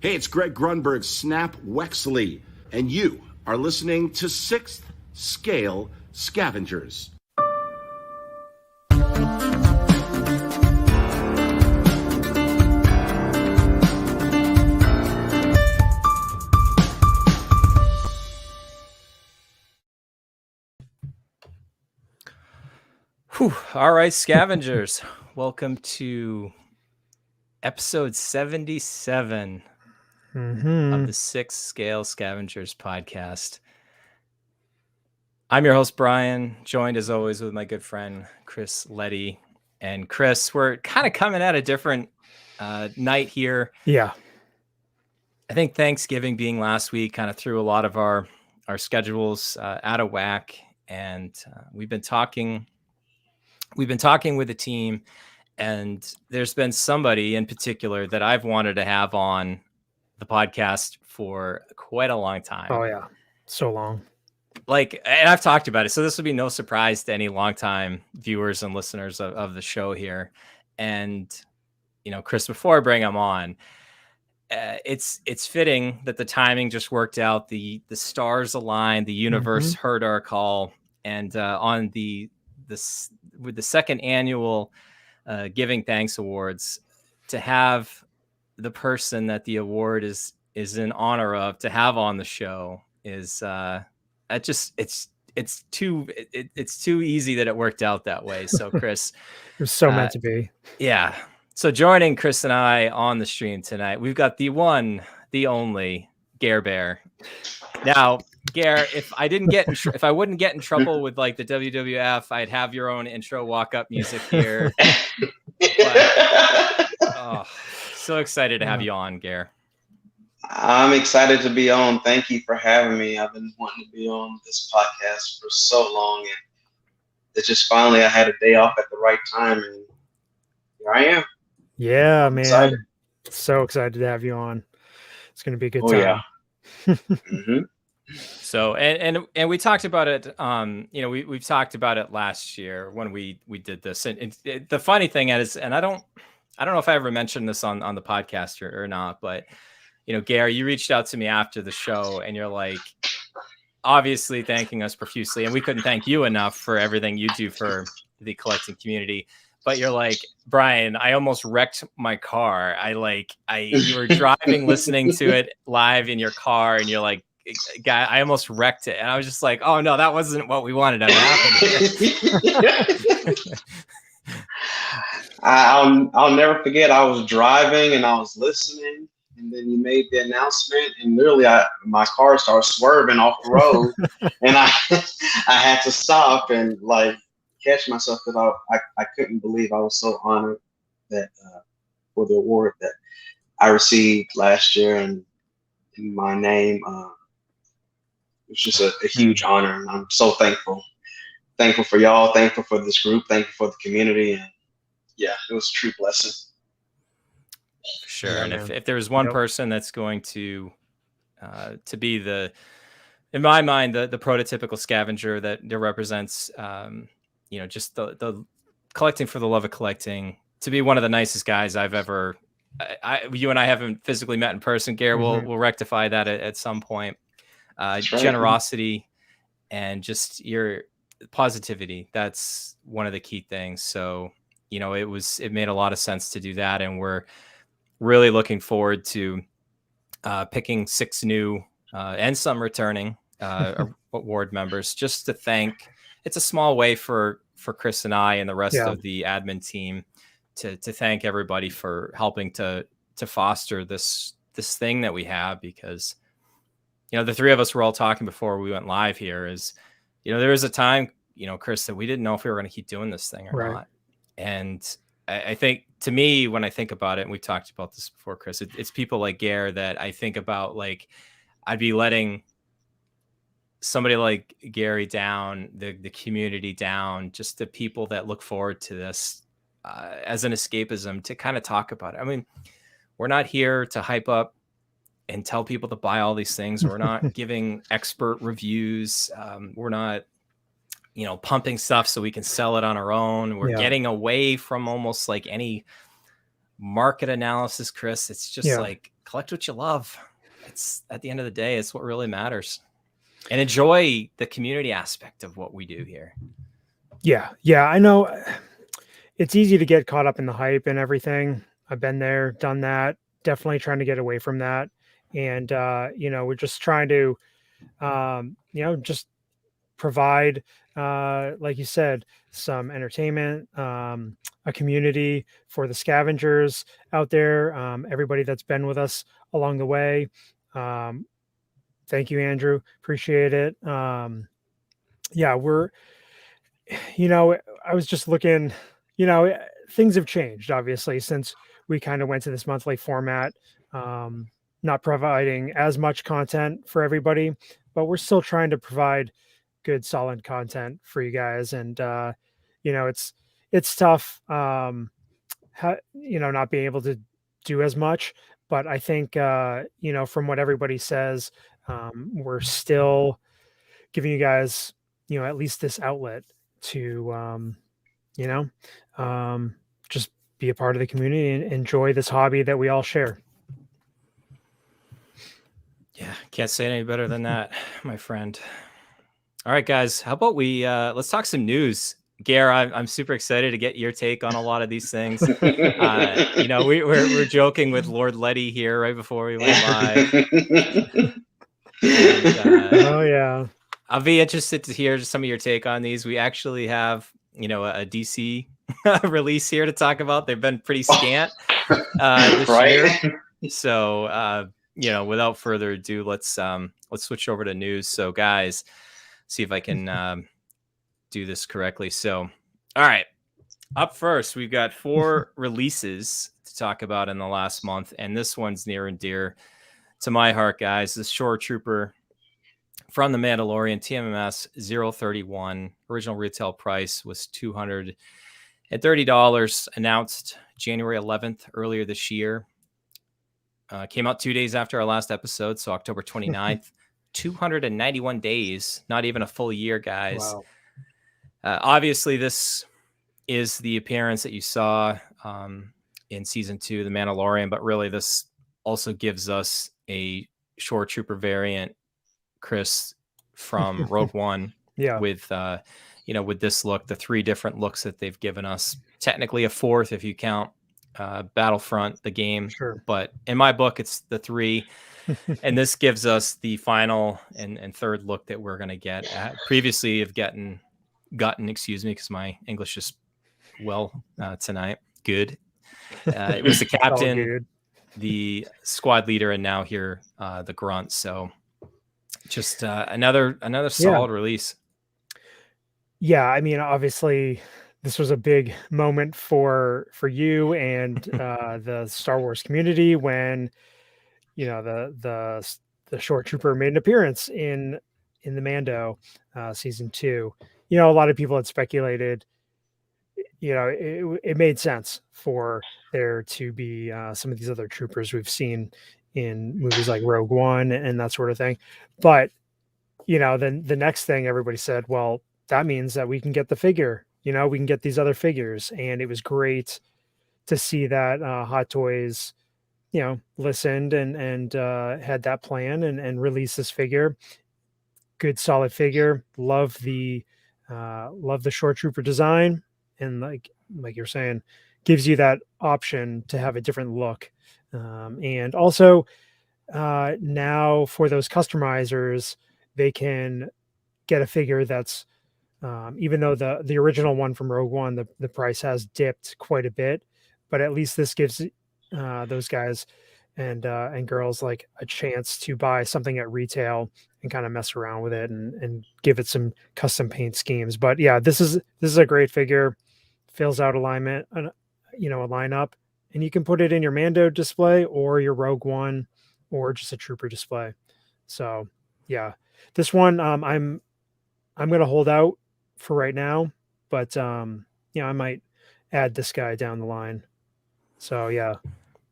Hey, it's Greg Grunberg, Snap Wexley, and you are listening to 6th Scale Scavengers. Whew. All right, Scavengers, welcome to episode 77 of the 6th Scale Scavengers podcast. I'm your host, Bryan, joined as always with my good friend, Chris Letty. And Chris, we're kind of coming at a different night here. Yeah. I think Thanksgiving being last week kind of threw a lot of our schedules out of whack. And we've been talking with the team, and there's been somebody in particular that I've wanted to have on the podcast for quite a long time. Oh yeah. So long. And I've talked about it. So this would be no surprise to any longtime viewers and listeners of the show here. And, Chris, before I bring him on, it's fitting that the timing just worked out. The stars aligned, the universe heard our call. And on with the second annual Giving Thanks Awards, to have the person that the award is in honor of to have on the show is it's too easy that it worked out that way. So Chris, it was so meant to be. Yeah. So joining Chris and I on the stream tonight, we've got the one, the only Gare Bear. Now, Gare, if I wouldn't get in trouble with like the WWF, I'd have your own intro walk-up music here. So excited to have you on, Gare. I'm excited to be on. Thank you for having me. I've been wanting to be on this podcast for so long, and it's just finally I had a day off at the right time, and here I am. Yeah, man. Excited. So excited to have you on. It's going to be a good time. Yeah. So, and we talked about it, we've talked about it last year when we did this. And the funny thing is, and I don't know if I ever mentioned this on the podcast or not, but, Gare, you reached out to me after the show and you're like, obviously thanking us profusely. And we couldn't thank you enough for everything you do for the collecting community. But you're like, Bryan, I almost wrecked my car. You were driving, listening to it live in your car, and you're like, guy, I almost wrecked it. And I was just like, oh no, that wasn't what we wanted to happen. I'll never forget. I was driving and I was listening, and then you made the announcement, and literally my car started swerving off the road, and I had to stop and catch myself, because I couldn't believe I was so honored that for the award that I received last year, and in my name. It's just a huge honor, and I'm so thankful for y'all, thankful for this group, thankful for the community, and yeah, it was a true blessing. Sure. Yeah, and if there was one person that's going to be in my mind, the prototypical scavenger that represents, just the collecting for the love of collecting, to be one of the nicest guys I've ever. You and I haven't physically met in person, Gare. We'll rectify that at some point. Generosity and just your positivity. That's one of the key things. So, it made a lot of sense to do that. And we're really looking forward to picking 6 new and some returning award members, just to thank. It's a small way for Chris and I and the rest of the admin team to thank everybody for helping to foster this thing that we have, because the three of us were all talking before we went live here is, there was a time, Chris, that we didn't know if we were going to keep doing this thing or not. And I think, to me, when I think about it, and we talked about this before, Chris, it's people like Gare that I think about, I'd be letting somebody like Gary down, the community down, just the people that look forward to this as an escapism, to kind of talk about it. I mean, we're not here to hype up and tell people to buy all these things. We're not giving expert reviews. We're not, pumping stuff so we can sell it on our own. We're getting away from almost any market analysis, Chris. It's just collect what you love. It's at the end of the day, it's what really matters. And enjoy the community aspect of what we do here. Yeah. I know it's easy to get caught up in the hype and everything. I've been there, done that, definitely trying to get away from that. And, we're just trying to, just provide, like you said, some entertainment, a community for the scavengers out there, everybody that's been with us along the way. Thank you, Andrew. Appreciate it. We're, I was just looking, things have changed, obviously, since we kind of went to this monthly format, not providing as much content for everybody, but we're still trying to provide good, solid content for you guys. And, it's tough, not being able to do as much, but I think, from what everybody says, we're still giving you guys, at least this outlet to, just be a part of the community and enjoy this hobby that we all share. Yeah, can't say it any better than that, my friend. All right, guys, how about we let's talk some news. Gare, I'm super excited to get your take on a lot of these things. We're joking with Lord Letty here right before we went live. Oh yeah, I'll be interested to hear some of your take on these. We actually have, a DC release here to talk about. They've been pretty scant this year. So, without further ado, let's switch over to news. So, guys, see if I can do this correctly. So, all right, up first, we've got 4 releases to talk about in the last month, and this one's near and dear to my heart, guys. This Shoretrooper from The Mandalorian, TMMS 031. Original retail price was $230, announced January 11th earlier this year. Came out 2 days after our last episode, so October 29th. 291 days, not even a full year, guys. Wow. Obviously, this is the appearance that you saw in season 2, The Mandalorian, but really this also gives us a Shoretrooper variant, Chris, from Rogue One. Yeah. With with this look, the 3 different looks that they've given us, technically a 4th if you count Battlefront, the game. Sure. But in my book, it's the 3. And this gives us the final and 3rd look that we're going to get at. Previously have gotten, excuse me, because my English is tonight. Good. It was the captain, the squad leader, and now here the grunt. So just another solid release. Yeah, I mean, obviously, this was a big moment for you and the Star Wars community when the Shoretrooper made an appearance in the Mando season 2. A lot of people had speculated. It made sense for there to be some of these other troopers we've seen in movies like Rogue One and that sort of thing. But then the next thing everybody said, well, that means that we can get the figure. We can get these other figures, and it was great to see that Hot Toys, listened and had that plan and released this figure. Good, solid figure. Love the Shoretrooper design, and like you're saying, gives you that option to have a different look. And also now for those customizers, they can get a figure that's even though the original one from Rogue One, the price has dipped quite a bit, but at least this gives those guys and girls like a chance to buy something at retail and kind of mess around with it and give it some custom paint schemes. But yeah, this is a great figure. Fills out alignment, a lineup, and you can put it in your Mando display or your Rogue One or just a Trooper display. So yeah, this one I'm going to hold out for right now, but I might add this guy down the line. So yeah.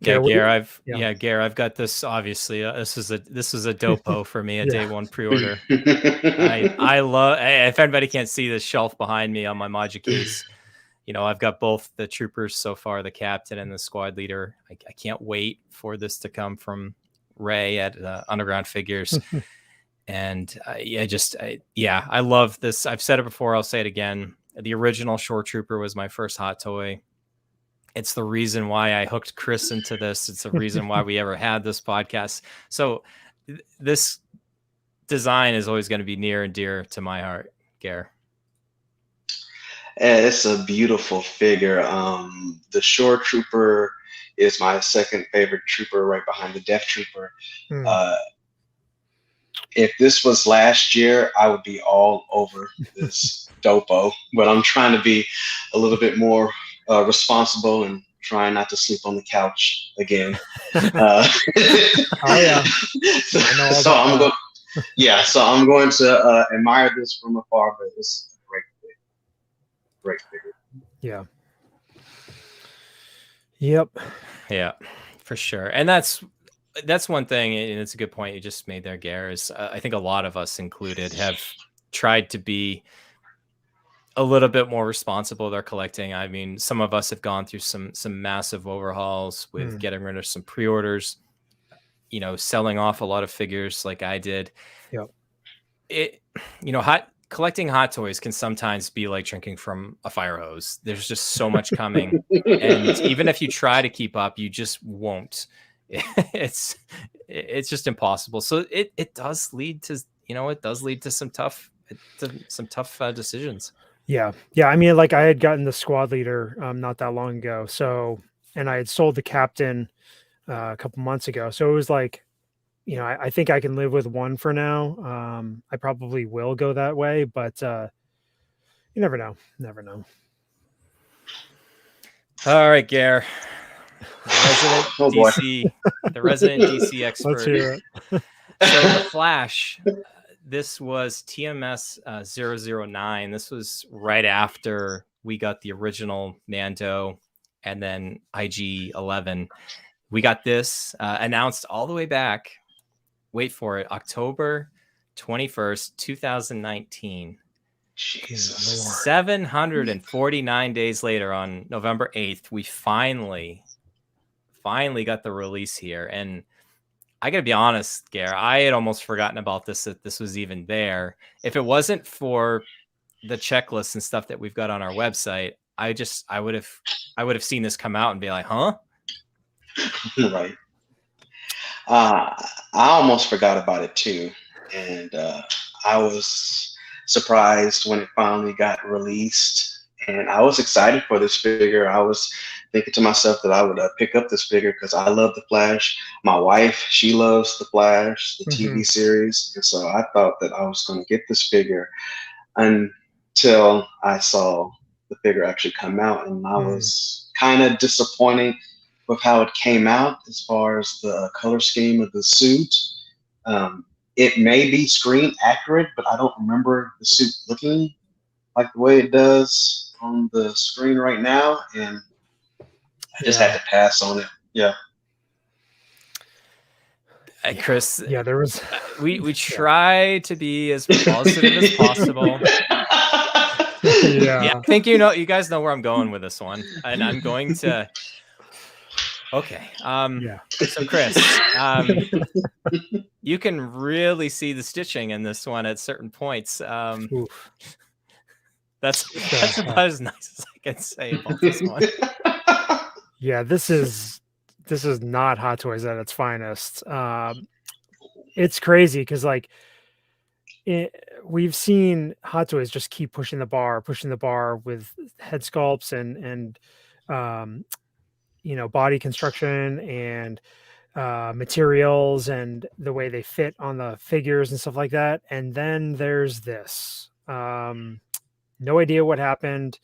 Gare, I've got this. Obviously, this is a dopo for me, a day one pre-order. I love. If anybody can't see this shelf behind me on my Maja case, I've got both the troopers so far, the captain and the squad leader. I can't wait for this to come from Ray at Underground Figures. And I love this. I've said it before. I'll say it again. The original Shoretrooper was my first hot toy. It's the reason why I hooked Chris into this. It's the reason why we ever had this podcast. So this design is always going to be near and dear to my heart, Gare. It's a beautiful figure. The Shoretrooper is my second favorite trooper, right behind the Death Trooper. If this was last year, I would be all over this dopo, but I'm trying to be a little bit more responsible and trying not to sleep on the couch again. Oh yeah. So I'm going. Yeah, so I'm going to admire this from afar, but it's a great figure. Yeah. Yep. Yeah, for sure. And that's one thing, and it's a good point you just made there, Gare, is I think a lot of us included have tried to be a little bit more responsible with our collecting. I mean, some of us have gone through some massive overhauls with getting rid of some pre-orders, selling off a lot of figures like I did. Yep. Collecting hot toys can sometimes be like drinking from a fire hose. There's just so much coming. And even if you try to keep up, you just won't. It's just impossible. So it does lead to some tough decisions. Yeah. I mean, like I had gotten the squad leader not that long ago. So, and I had sold the captain a couple months ago. So it was like, I think I can live with one for now. I probably will go that way, but you never know. All right, Gare. The resident DC expert. Let's hear it. So the Flash, this was TMS 009. This was right after we got the original Mando and then IG 11. We got this announced all the way back. Wait for it. October 21st, 2019. Jesus. 749 days later, on November 8th, we finally got the release here. And I gotta be honest, Gare, I had almost forgotten about this, that this was even there. If it wasn't for the checklists and stuff that we've got on our website, I would have seen this come out and be like, huh? Right. I almost forgot about it too. And I was surprised when it finally got released. And I was excited for this figure. I was thinking to myself that I would pick up this figure because I love the Flash. My wife, she loves the Flash, the TV series. And so I thought that I was going to get this figure until I saw the figure actually come out. And I was kind of disappointed with how it came out as far as the color scheme of the suit. It may be screen accurate, but I don't remember the suit looking like the way it does on the screen right now. And I just had to pass on it. Yeah. Chris, there was we try to be as positive as possible. I think you guys know where I'm going with this one, and I'm going to. Okay. So Chris, you can really see the stitching in this one at certain points. That's about as nice as I can say about this one. Yeah, this is not Hot Toys at its finest. It's crazy because we've seen Hot Toys just keep pushing the bar with head sculpts and body construction and materials and the way they fit on the figures and stuff like that. And then there's this. No idea what happened.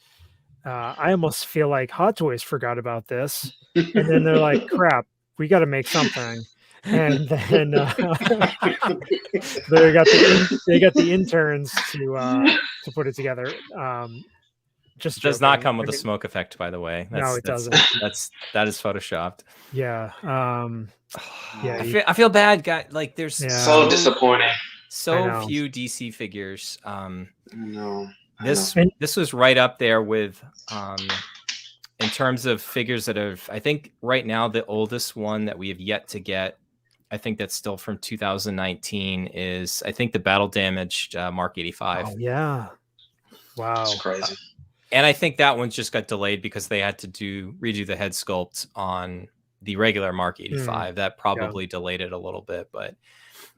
I almost feel like Hot Toys forgot about this. And then they're like, crap, we got to make something. And then they got the interns to put it together. Just does not come with a smoke effect, by the way. No, it doesn't. That is photoshopped. Yeah. I feel bad, guy. Like there's so disappointing. So few DC figures. No. this was right up there with in terms of figures that have, I think right now the oldest one that we have yet to get, I think that's still from 2019, is I think the battle damaged Mark 85. Oh yeah, wow, that's crazy. And I think that one just got delayed because they had to redo the head sculpt on the regular Mark 85. That probably delayed it a little bit, but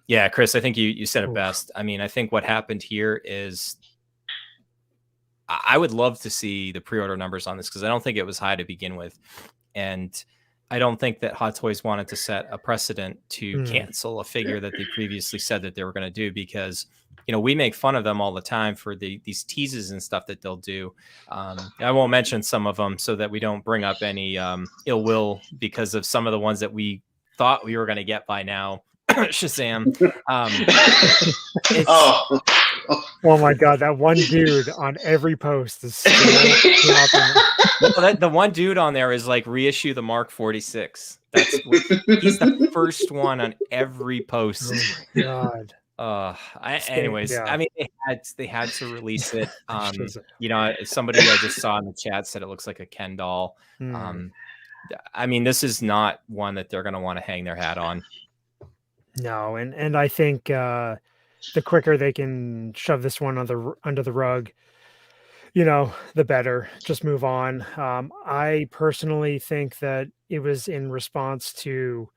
yeah, Chris, I think you said it best. I mean, I think what happened here is I would love to see the pre-order numbers on this because I don't think it was high to begin with. And I don't think that Hot Toys wanted to set a precedent to cancel a figure that they previously said that they were going to do, because, you know, we make fun of them all the time for these teases and stuff that they'll do. I won't mention some of them so that we don't bring up any ill will because of some of the ones that we thought we were going to get by now. Shazam. Oh my God, that one dude on every post is still the one dude on there is like reissue the Mark 46. He's the first one on every post. Oh my God. Anyways, I mean, they had to release it. You know, somebody I just saw in the chat said it looks like a Ken doll. I mean, this is not one that they're going to want to hang their hat on. No, and I think the quicker they can shove this one under the rug, you know, the better. Just move on. I personally think that it was in response to,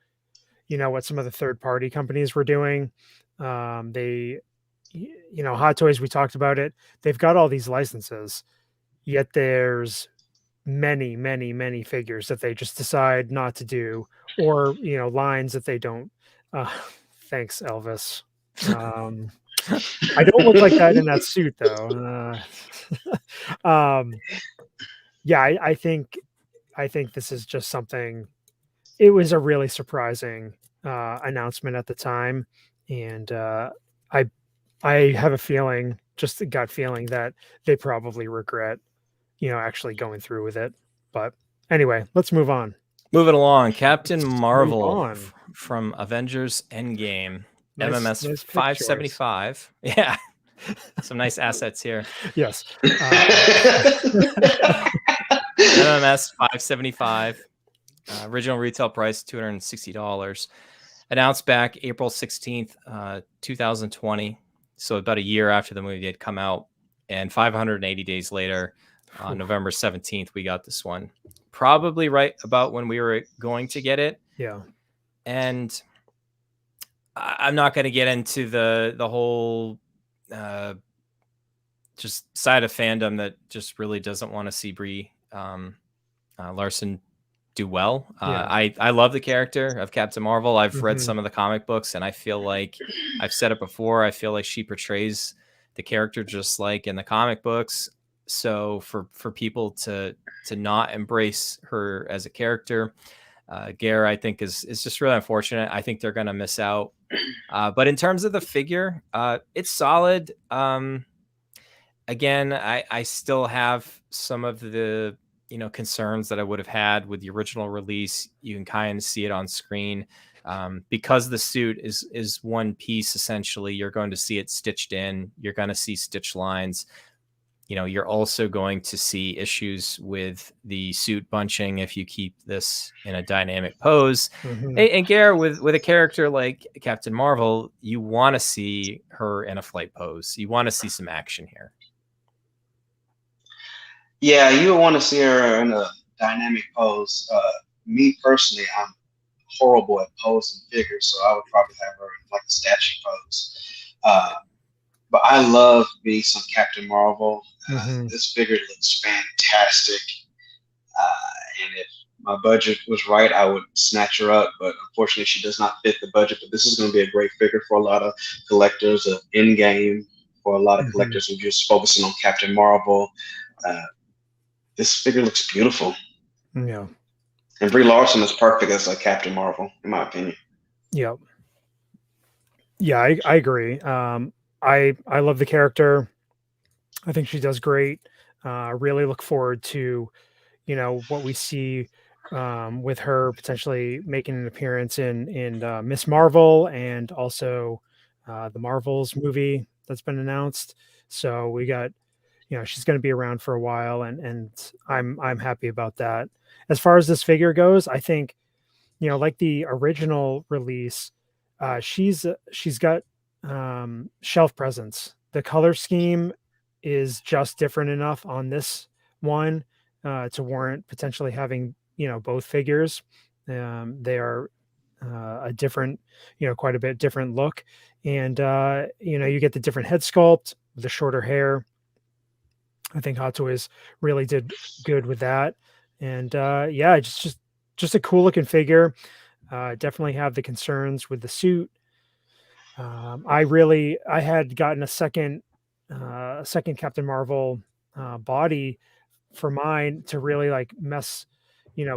you know, what some of the third-party companies were doing. They, you know, Hot Toys, we talked about it. They've got all these licenses, yet there's many, many, many figures that they just decide not to do, or, you know, lines that they don't. Thanks, Elvis. I don't look like that in that suit, though. Yeah, I think this is just something. It was a really surprising announcement at the time, and I have a feeling, just a gut feeling, that they probably regret, you know, actually going through with it. But anyway, let's move on. Moving along, Captain Marvel from Avengers Endgame, MMS 575. Yeah, some nice assets here. Yes. MMS 575. Original retail price $260. Announced back April 16th, 2020. So about a year after the movie had come out, and 580 days later, on November 17th, we got this one. Probably right about when we were going to get it. Yeah. And I'm not going to get into the whole just side of fandom that just really doesn't want to see Brie Larson do well. I love the character of Captain Marvel. I've read some of the comic books, and I feel like, I've said it before, I feel like she portrays the character just like in the comic books. So for people to not embrace her as a character, Gare, I think is just really unfortunate. I think they're going to miss out. But in terms of the figure, it's solid. Again, I still have some of the, you know, concerns that I would have had with the original release. You can kind of see it on screen. Because the suit is one piece, essentially, you're going to see it stitched in. You're going to see stitch lines. You know, you're also going to see issues with the suit bunching if you keep this in a dynamic pose. And Gare, with a character like Captain Marvel, you want to see her in a flight pose. You want to see some action here. Yeah, you want to see her in a dynamic pose. Me personally, I'm horrible at posing figures, so I would probably have her in like a statue pose. But I love me some Captain Marvel. This figure looks fantastic. And if my budget was right, I would snatch her up. But unfortunately, she does not fit the budget. But this is going to be a great figure for a lot of collectors of Endgame, for a lot of collectors who are just focusing on Captain Marvel. This figure looks beautiful. Yeah. And Brie Larson is perfect as a Captain Marvel, in my opinion. Yep. Yeah, I agree. I love the character. I think she does great. Really look forward to, you know, what we see with her potentially making an appearance in Miss Marvel, and also the Marvels movie that's been announced. So we got, she's going to be around for a while, and I'm happy about that. As far as this figure goes, I think, like the original release, she's got shelf presence. The color scheme is just different enough on this one to warrant potentially having both figures. They are a different, quite a bit different look, and you get the different head sculpt, the shorter hair. I think Hot Toys really did good with that, and yeah, just a cool looking figure. Definitely have the concerns with the suit. I had gotten a second Captain Marvel body for mine to really like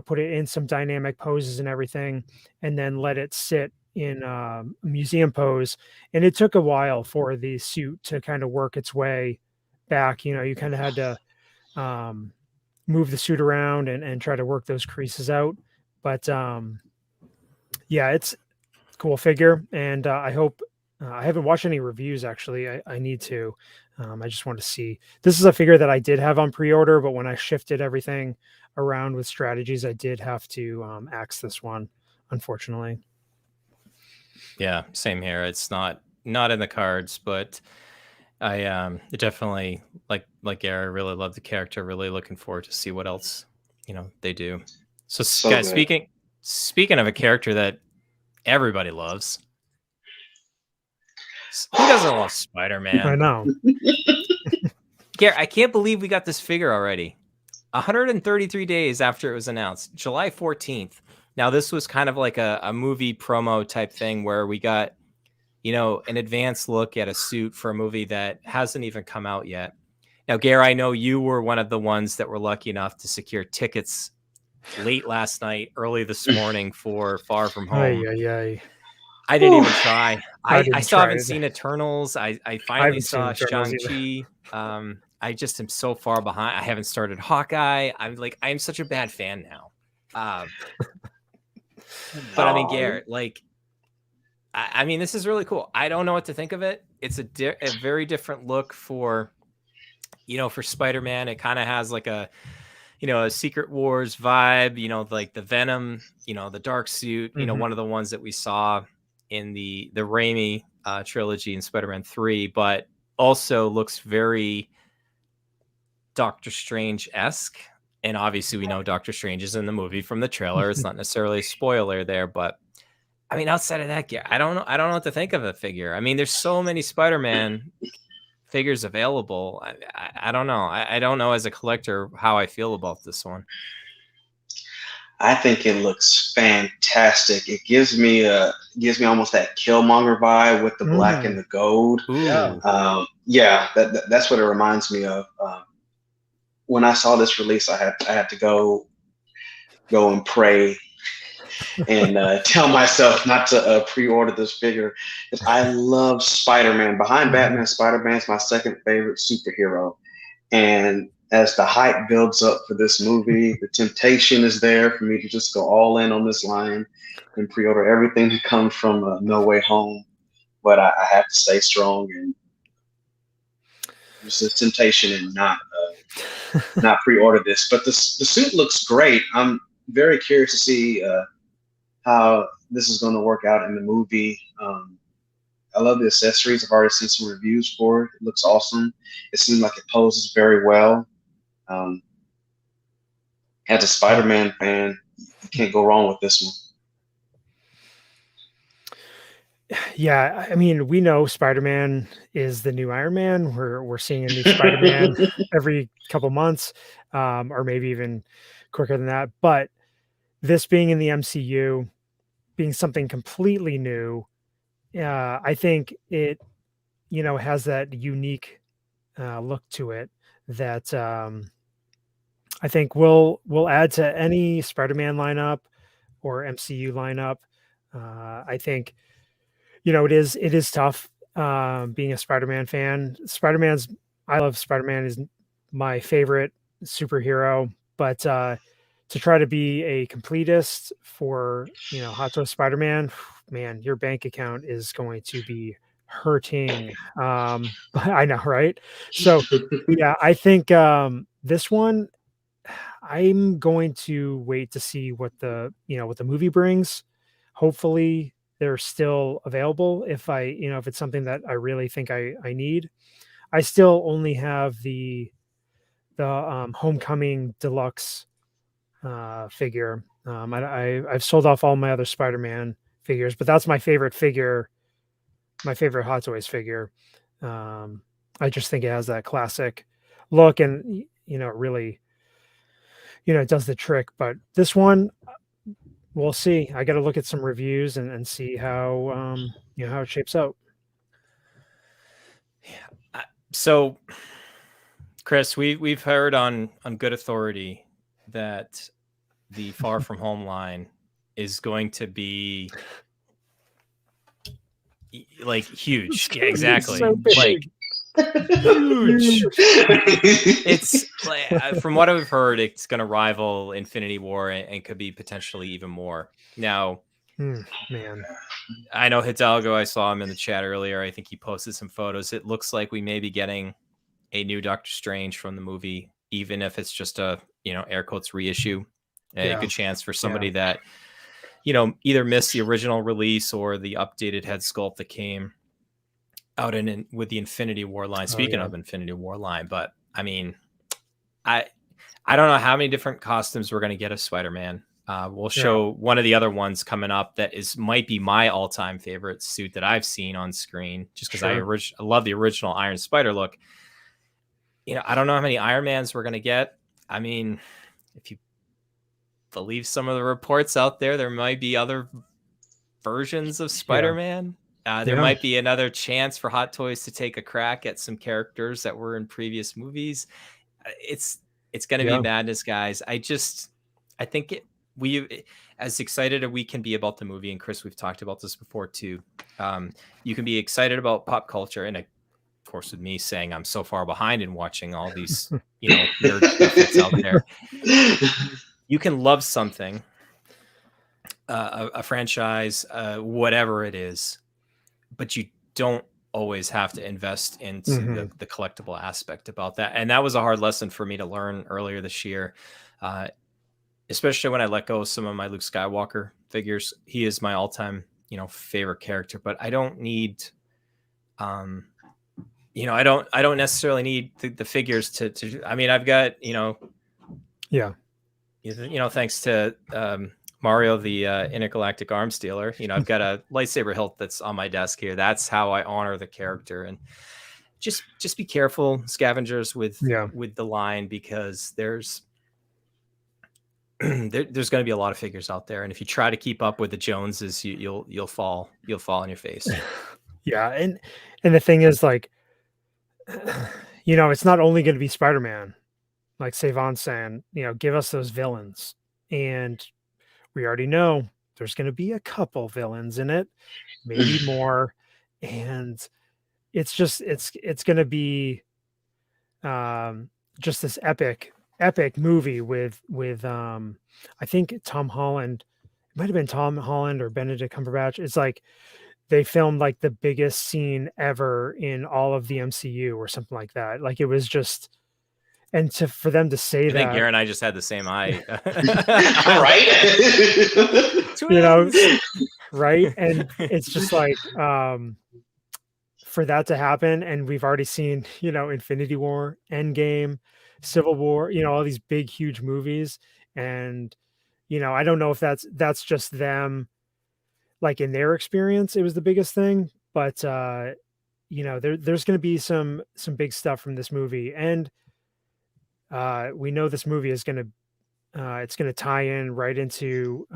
put it in some dynamic poses and everything, and then let it sit in a museum pose. And it took a while for the suit to kind of work its way back. You kind of had to move the suit around and try to work those creases out. But yeah, it's a cool figure, and I hope. I haven't watched any reviews actually. I need to. I just want to see. This is a figure that I did have on pre-order, but when I shifted everything around with strategies, I did have to axe this one, unfortunately. Yeah, same here. It's not in the cards, but I definitely like Gare. I really love the character. Really looking forward to see what else they do. So guys, good. speaking of a character that everybody loves. Who doesn't love Spider-Man? I know. Gare, I can't believe we got this figure already. 133 days after it was announced, July 14th. Now, this was kind of like a movie promo type thing where we got, an advanced look at a suit for a movie that hasn't even come out yet. Now, Gare, I know you were one of the ones that were lucky enough to secure tickets late last night, early this morning for Far From Home. I didn't even try. I still haven't seen Eternals. I finally saw Shang-Chi. I just am so far behind. I haven't started Hawkeye. I'm such a bad fan now. But I mean, Garrett, I mean, this is really cool. I don't know what to think of it. It's a very different look for Spider-Man. It kind of has like a Secret Wars vibe, like the Venom, the dark suit, one of the ones that we saw in the Raimi trilogy in Spider-Man 3, but also looks very Doctor Strange-esque. And obviously we know Doctor Strange is in the movie from the trailer. It's not necessarily a spoiler there, but I mean, outside of that, I don't know what to think of a figure. I mean, there's so many Spider-Man figures available. I don't know. I don't know as a collector how I feel about this one. I think it looks fantastic. It gives me almost that Killmonger vibe with the black and the gold. Yeah, that's what it reminds me of. When I saw this release, I had to go and pray and tell myself not to pre-order this figure, because I love Spider-Man. Behind Batman, Spider-Man's my second favorite superhero, and as the hype builds up for this movie, the temptation is there for me to just go all in on this line and pre-order everything that comes from No Way Home. But I have to stay strong, and there's a temptation and not pre-order this. But the suit looks great. I'm very curious to see how this is going to work out in the movie. I love the accessories. I've already seen some reviews for it. It looks awesome. It seems like it poses very well. As a Spider-Man fan, you can't go wrong with this one. Yeah, I mean, we know Spider-Man is the new Iron Man. We're seeing a new Spider-Man every couple months, or maybe even quicker than that. But this being in the MCU, being something completely new, I think it, has that unique look to it that I think will add to any Spider-Man lineup or MCU lineup. I think, it is tough being a Spider-Man fan. I love Spider-Man, is my favorite superhero, but to try to be a completist for, Hot Toy Spider-Man, man, your bank account is going to be hurting. I know, right? So yeah, I think this one, I'm going to wait to see what the movie brings. Hopefully they're still available if if it's something that I really think I need. I still only have the Homecoming Deluxe figure. I've sold off all my other Spider-Man figures, but that's my favorite figure, my favorite Hot Toys figure. I just think it has that classic look, and it really, it does the trick. But this one, we'll see. I got to look at some reviews and see how how it shapes out. Yeah. So, Chris, we've heard on good authority that the Far From Home line is going to be like huge. Yeah, exactly. So like huge. It's like, from what I've heard, it's going to rival Infinity War and could be potentially even more. Now, man, I know Hidalgo, I saw him in the chat earlier. I think he posted some photos. It looks like we may be getting a new Doctor Strange from the movie, even if it's just a, air quotes reissue. A good chance for somebody that, either missed the original release or the updated head sculpt that came out with the Infinity War line. Speaking of Infinity War line, but I mean, I don't know how many different costumes we're going to get of Spider-Man. We'll show one of the other ones coming up that might be my all-time favorite suit that I've seen on screen, just because I love the original Iron Spider look. I don't know how many Iron Mans we're going to get. I mean, if you believe some of the reports out there, there might be other versions of Spider-Man. There might be another chance for Hot Toys to take a crack at some characters that were in previous movies. It's going to be madness, guys. I think we, as excited as we can be about the movie, and Chris, we've talked about this before too. You can be excited about pop culture, and of course, with me saying I'm so far behind in watching all these, nerd fits out there. You can love something, a franchise, whatever it is, but you don't always have to invest into the collectible aspect about that. And that was a hard lesson for me to learn earlier this year, especially when I let go of some of my Luke Skywalker figures. He is my all-time, favorite character, but I don't need, I don't necessarily need the figures to, I mean, I've got, thanks to Mario, the intergalactic arms dealer, I've got a lightsaber hilt that's on my desk here. That's how I honor the character. And just be careful, Scavengers, with the line, because there's going to be a lot of figures out there, and if you try to keep up with the Joneses, you'll fall on your face. And the thing is, like, it's not only going to be Spider-Man, like Vaughn saying, give us those villains. And we already know there's going to be a couple villains in it, maybe more. And it's going to be just this epic movie with I think Tom Holland, it might have been Tom Holland or Benedict Cumberbatch. It's like they filmed like the biggest scene ever in all of the MCU or something like that. Like, it was just, and for them to say that, I think Gare and I just had the same eye. Right? Right. And it's just like, for that to happen, and we've already seen, Infinity War, Endgame, Civil War, all these big, huge movies. And, I don't know if that's just them, like, in their experience, it was the biggest thing, but, there's going to be some big stuff from this movie. And, we know this movie is going to, it's going to tie in right into,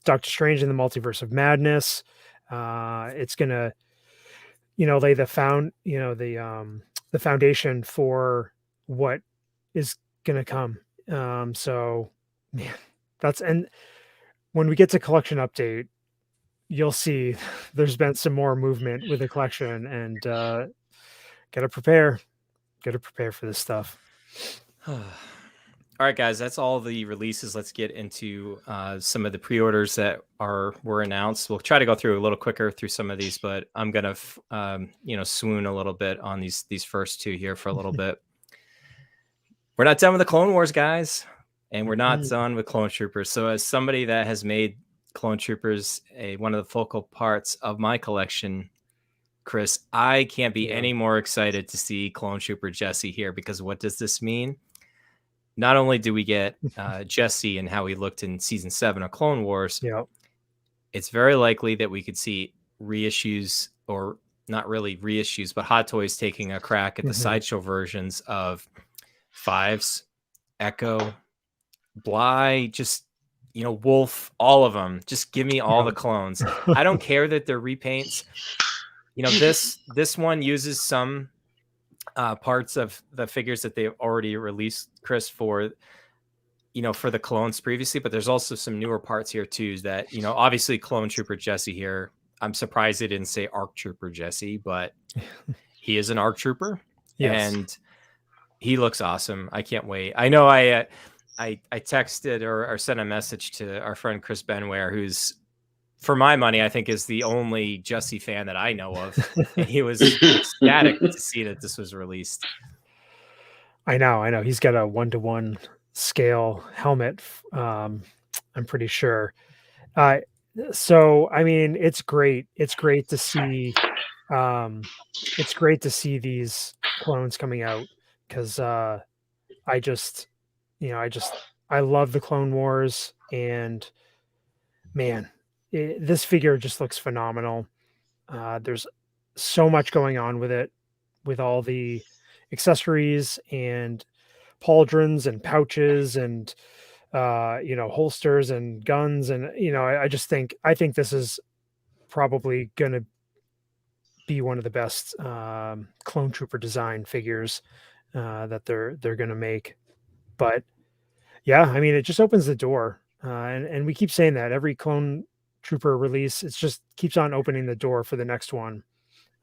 Doctor Strange in the Multiverse of Madness. It's going to, lay the foundation for what is going to come. So, man, and when we get to collection update, you'll see there's been some more movement with the collection, and gotta prepare for this stuff. All right, guys, that's all the releases. Let's get into some of the pre-orders that were announced. We'll try to go through a little quicker through some of these, but I'm gonna swoon a little bit on these first two here for a little bit. We're not done with the Clone Wars, guys, and we're not done with Clone Troopers. So, as somebody that has made Clone Troopers one of the focal parts of my collection, Chris, I can't be any more excited to see Clone Trooper Jesse here, because what does this mean? Not only do we get Jesse and how he looked in season 7 of Clone Wars, it's very likely that we could see reissues, or not really reissues, but Hot Toys taking a crack at the sideshow versions of Fives, Echo, Bly, just, Wolf, all of them. Just give me all the clones. I don't care that they're repaints. This one uses some parts of the figures that they've already released, Chris, for the clones previously, but there's also some newer parts here too that, obviously Clone Trooper Jesse here. I'm surprised they didn't say ARC Trooper Jesse, but he is an ARC Trooper. Yes. And he looks awesome. I can't wait. I know I texted or sent a message to our friend Chris Benware, who's, for my money, I think is the only Jesse fan that I know of. And he was ecstatic to see that this was released. I know. He's got a 1-to-1 scale helmet. I'm pretty sure. So, I mean, it's great. It's great to see. It's great to see these clones coming out, because I love the Clone Wars, and man, this figure just looks phenomenal. There's so much going on with it, with all the accessories and pauldrons and pouches and holsters and guns, and I think this is probably gonna be one of the best Clone Trooper design figures that they're gonna make. But yeah, I mean, it just opens the door, and we keep saying that every Clone Trooper release, it just keeps on opening the door for the next one.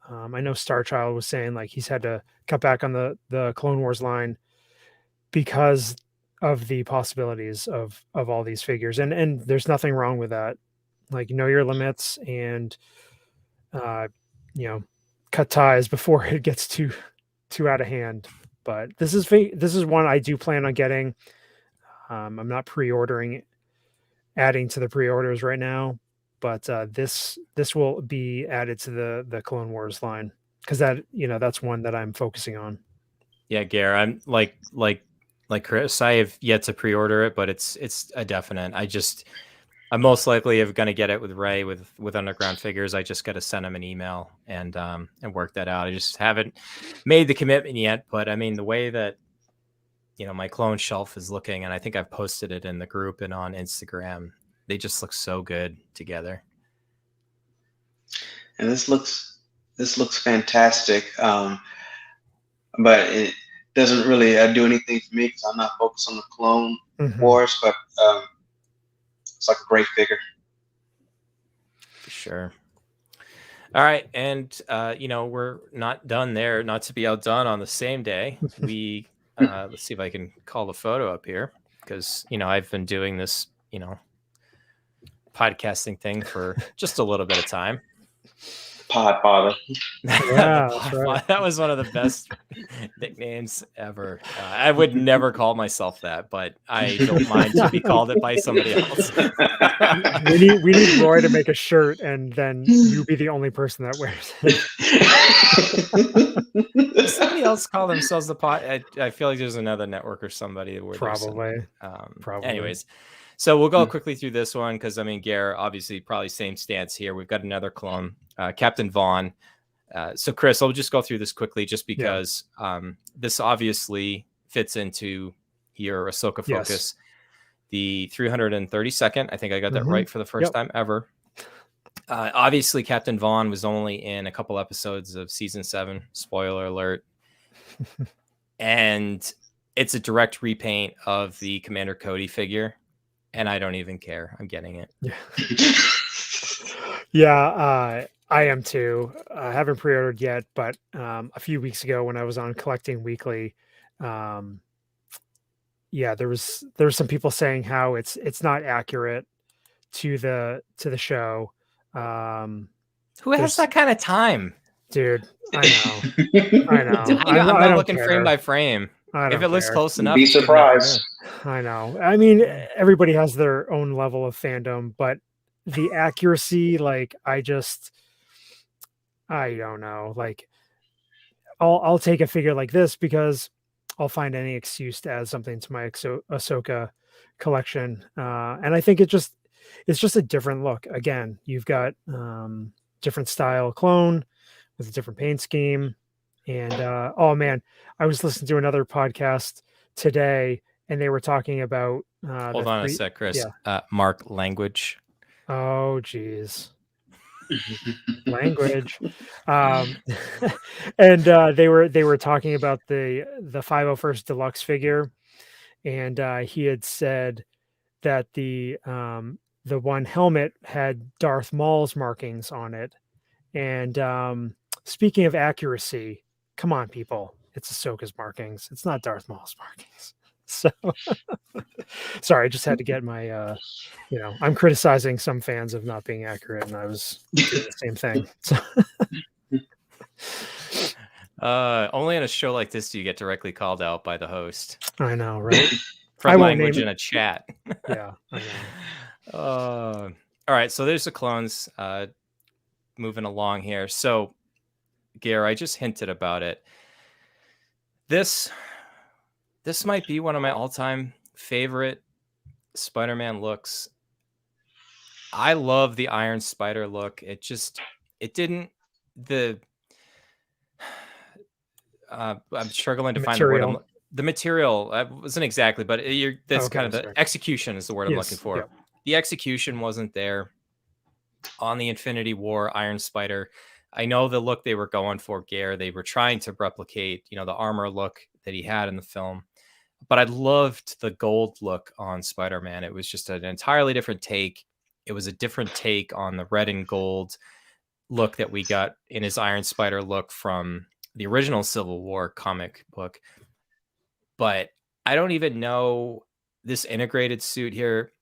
I know Starchild was saying like he's had to cut back on the Clone Wars line because of the possibilities of all these figures, and there's nothing wrong with that. Like, know your limits, and cut ties before it gets too out of hand. But this is one I do plan on getting. I'm not pre-ordering, adding to the pre-orders right now, but this will be added to the Clone Wars line, because that's one that I'm focusing on. Yeah, Gare, I'm like Chris. I have yet to pre-order it, but it's a definite. I'm most likely going to get it with Ray with Underground Figures. I just got to send him an email and work that out. I just haven't made the commitment yet, but I mean, the way that my clone shelf is looking, and I think I've posted it in the group and on Instagram, they just look so good together. And this looks fantastic, but it doesn't really do anything for me because I'm not focused on the Clone Wars. But it's like a great figure. For sure. All right, and we're not done there. Not to be outdone, on the same day, we let's see if I can call the photo up here, because I've been doing this podcasting thing for just a little bit of time. Podfather. Yeah, that's right. That was one of the best nicknames ever. I would never call myself that, but I don't mind to be called it by somebody else. we need Roy to make a shirt, and then you be the only person that wears it. Does somebody else call themselves the pod? I feel like there's another network or somebody where probably. Anyways, so we'll go quickly through this one, because I mean, Gare, obviously probably same stance here. We've got another clone, Captain Vaughn. So Chris, I'll just go through this quickly, just because this obviously fits into your Ahsoka focus. Yes. The 332nd, I think I got that right for the first time ever. Obviously, Captain Vaughn was only in a couple episodes of season 7. Spoiler alert. And it's a direct repaint of the Commander Cody figure, and I don't even care. I'm getting it. Yeah, I am too. I haven't pre-ordered yet, but a few weeks ago when I was on Collecting Weekly, yeah, there was some people saying how it's not accurate to the show. Who has that kind of time? Dude, I know. I'm not looking frame by frame. If it looks close enough, be surprised. I know. I mean, everybody has their own level of fandom, but the accuracy, like, I don't know. Like, I'll take a figure like this because I'll find any excuse to add something to my Ahsoka collection, and I think it's just a different look. Again, you've got different style clone with a different paint scheme, and oh man, I was listening to another podcast today, and they were talking about. Hold on a sec, Chris. Yeah. Mark language. Oh, geez. Language. And they were talking about the 501st Deluxe figure, and he had said that the one helmet had Darth Maul's markings on it. And speaking of accuracy, come on, people, it's Ahsoka's markings. It's not Darth Maul's markings. So sorry, I just had to get my I'm criticizing some fans of not being accurate, and I was doing the same thing. So only on a show like this do you get directly called out by the host. I know, right? From language in a chat. Yeah, I know. All right, so there's the clones moving along here. So Gare, I just hinted about it. This might be one of my all-time favorite Spider-Man looks. I love the Iron Spider look. I'm struggling to find the word. The material wasn't exactly, but the execution is the word I'm looking for. Yep. The execution wasn't there on the Infinity War Iron Spider. I know the look they were going for, Gare. They were trying to replicate, the armor look that he had in the film. But I loved the gold look on Spider-Man. It was just an entirely different take. It was a different take on the red and gold look that we got in his Iron Spider look from the original Civil War comic book. But I don't even know this integrated suit here,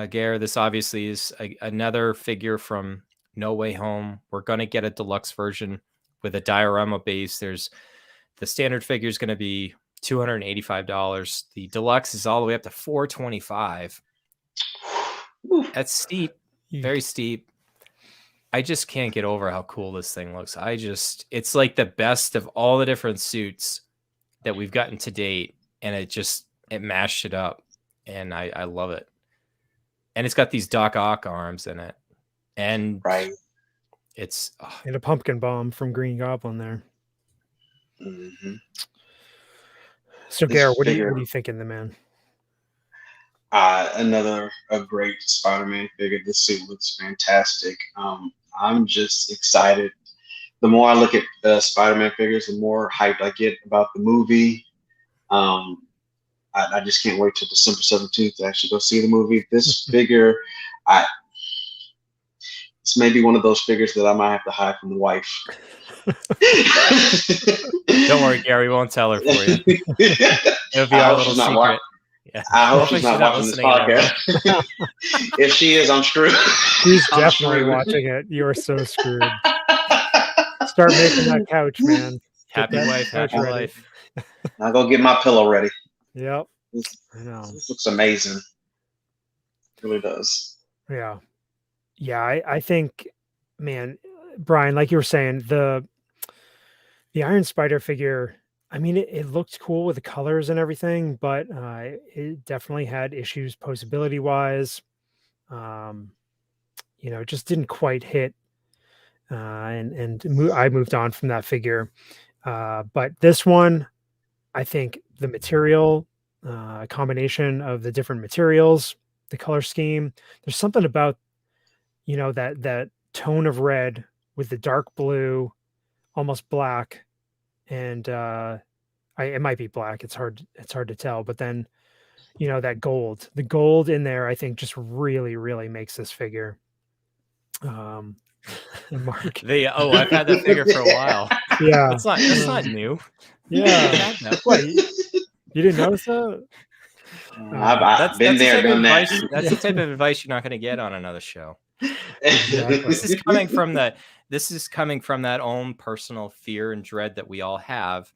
Gare. This obviously is another figure from No Way Home. We're going to get a deluxe version with a diorama base. There's the standard figure is going to be $285. The deluxe is all the way up to $425. That's steep, very steep. I just can't get over how cool this thing looks. It's like the best of all the different suits that we've gotten to date, and it mashed it up, and I love it. And it's got these Doc Ock arms in it, and it's and a pumpkin bomb from Green Goblin there. Mm-hmm. So, Gare, what are you thinking, the man? Another great Spider-Man figure. This suit looks fantastic. I'm just excited. The more I look at Spider-Man figures, the more hyped I get about the movie. I just can't wait till December 17th to actually go see the movie. This figure, it's maybe one of those figures that I might have to hide from the wife. Don't worry, Gary, we won't tell her for you. It'll be our little secret. Yeah. I hope she's not watching this podcast. If she is, I'm screwed. She's definitely watching it. You're so screwed. Start making that couch, man. Happy wife, happy life. I'll go get my pillow ready. Yep. I know. This looks amazing. It really does. Yeah. Yeah, I think, man, Bryan, like you were saying, the Iron Spider figure, I mean, it looked cool with the colors and everything, but it definitely had issues posability wise. It just didn't quite hit. I moved on from that figure. But this one, I think the material, combination of the different materials, the color scheme, there's something about, that tone of red with the dark blue, almost black, and it might be black. It's hard to tell. But then, that gold, the gold in there, I think just really, really makes this figure. Mark, I've had that figure for a while. Yeah, that's not new. Yeah, what? You didn't notice that? I've been there, done that. That's the type of advice you're not going to get on another show. Exactly. This is coming from that own personal fear and dread that we all have.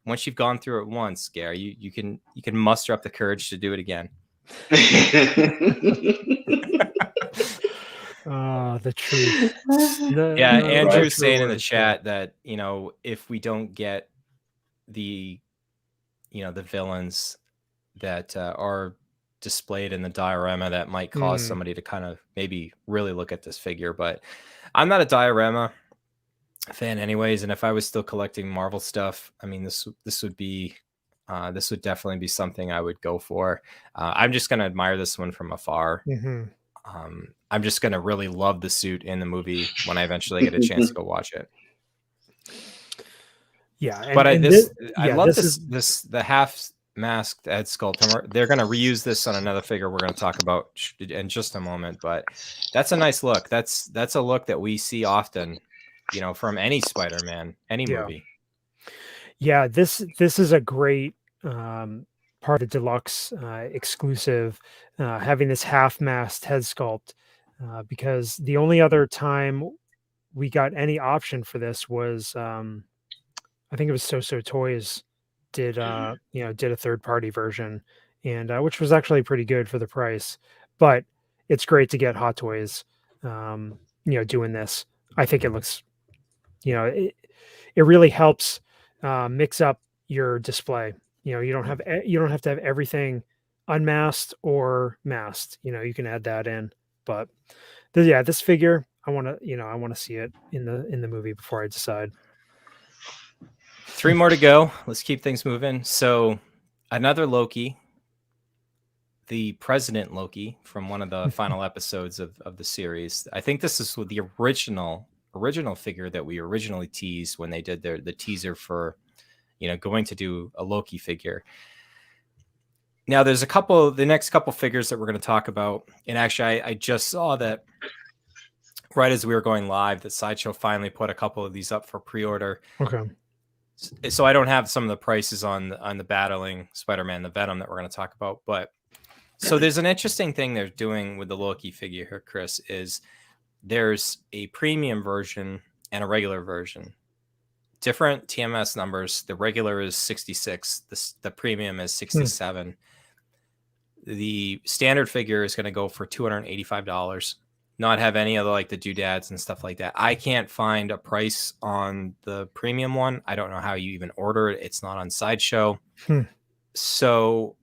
Once you've gone through it once, Gare, you can muster up the courage to do it again. The truth. Andrew's saying in the chat that, you know, if we don't get the villains that are displayed in the diorama, that might cause somebody to kind of maybe really look at this figure. But I'm not a diorama fan anyways, and if I was still collecting Marvel stuff, I mean, this would definitely be something I would go for. I'm just going to admire this one from afar. I'm just going to really love the suit in the movie when I eventually get a chance to go watch it. Yeah, but I love the half masked head sculpt. They're going to reuse this on another figure we're going to talk about in just a moment. But that's a nice look. That's a look that we see often, you know, from any Spider-Man, any movie. Yeah, this is a great part of the deluxe exclusive, having this half-mast head sculpt, because the only other time we got any option for this was I think it was So Toys did a third-party version, and which was actually pretty good for the price. But it's great to get Hot Toys doing this. I think it looks, it really helps mix up your display. You don't have to have everything unmasked or masked. You can add that in. But this figure, I want to see it in the movie before I decide. 3 more to go. Let's keep things moving. So another Loki, the President Loki from one of the final episodes of the series. I think this is the original figure that we originally teased when they did the teaser for, going to do a Loki figure. Now there's the next couple figures that we're going to talk about. And actually I just saw that right as we were going live, that Sideshow finally put a couple of these up for pre-order. Okay. So I don't have some of the prices on the Battling Spider-Man, the Venom that we're going to talk about. But so there's an interesting thing they're doing with the Loki figure here, Chris, is there's a premium version and a regular version. Different TMS numbers. The regular is 66. The premium is 67. The standard figure is going to go for $285. Not have any of the doodads and stuff like that. I can't find a price on the premium one. I don't know how you even order it. It's not on Sideshow. So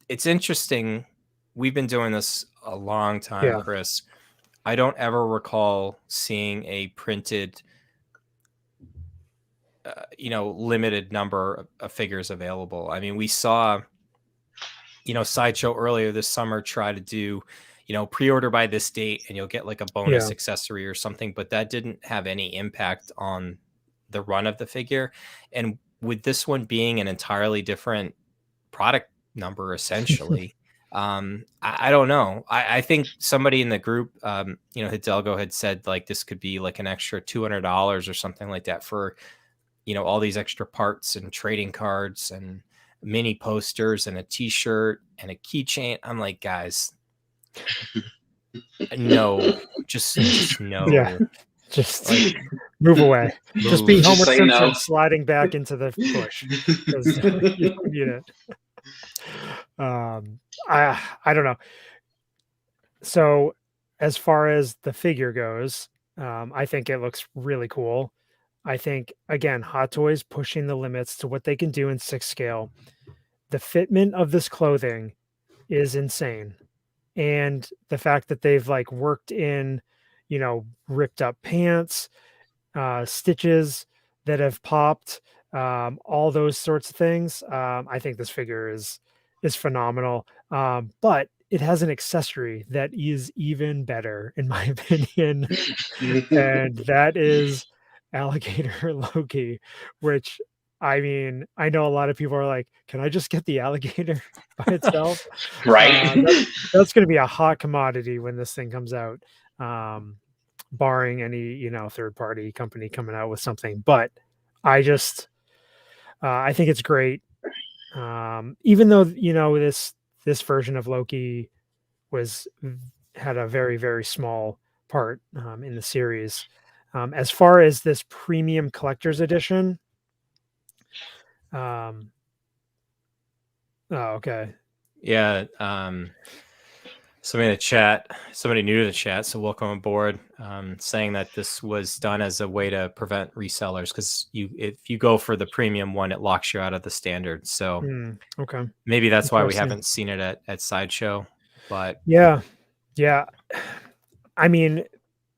it's interesting. We've been doing this a long time, Chris. I don't ever recall seeing a printed, limited number of figures available. I mean, we saw, Sideshow earlier this summer try to do, pre-order by this date and you'll get like a bonus accessory or something, but that didn't have any impact on the run of the figure. And with this one being an entirely different product number, essentially, I don't know. I think somebody in the group, Hidalgo had said this could be like an extra $200 or something like that for, all these extra parts and trading cards and mini posters and a t-shirt and a keychain. I'm like, guys, no, just no. Yeah, just move away. Just be Homer Simpson sliding back into the bush. You don't need it. I don't know. So as far as the figure goes, I think it looks really cool. I think, again, Hot Toys pushing the limits to what they can do in 6 scale. The fitment of this clothing is insane. And the fact that they've worked in, ripped up pants, stitches that have popped, all those sorts of things. I think this figure is phenomenal. But it has an accessory that is even better, in my opinion. And that is Alligator Loki, which, I mean, I know a lot of people are like, can I just get the alligator by itself? Right. That's going to be a hot commodity when this thing comes out, barring any, third-party company coming out with something. But I just, I think it's great. Even though, this this version of Loki had a very, very small part in the series. As far as this premium collector's edition, oh, okay. Yeah. Somebody in the chat, somebody new to the chat, so welcome aboard, saying that this was done as a way to prevent resellers, because if you go for the premium one, it locks you out of the standard. So okay, maybe that's why we haven't seen it at Sideshow. But yeah. I mean,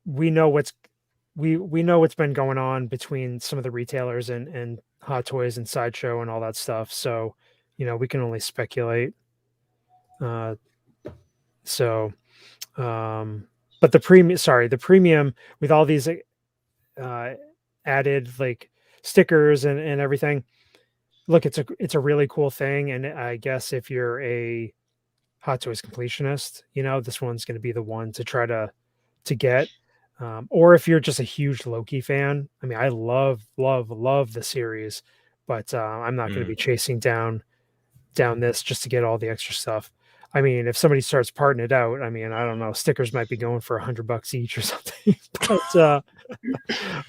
we know what's been going on between some of the retailers and Hot Toys and Sideshow and all that stuff. So, we can only speculate. But the premium with all these added like stickers and everything. Look, it's a really cool thing, and I guess if you're a Hot Toys completionist, this one's going to be the one to try to get. Or if you're just a huge Loki fan, I mean, I love the series, but I'm not going to be chasing down this just to get all the extra stuff. I mean, if somebody starts parting it out, I mean, I don't know, stickers might be going for $100 each or something, but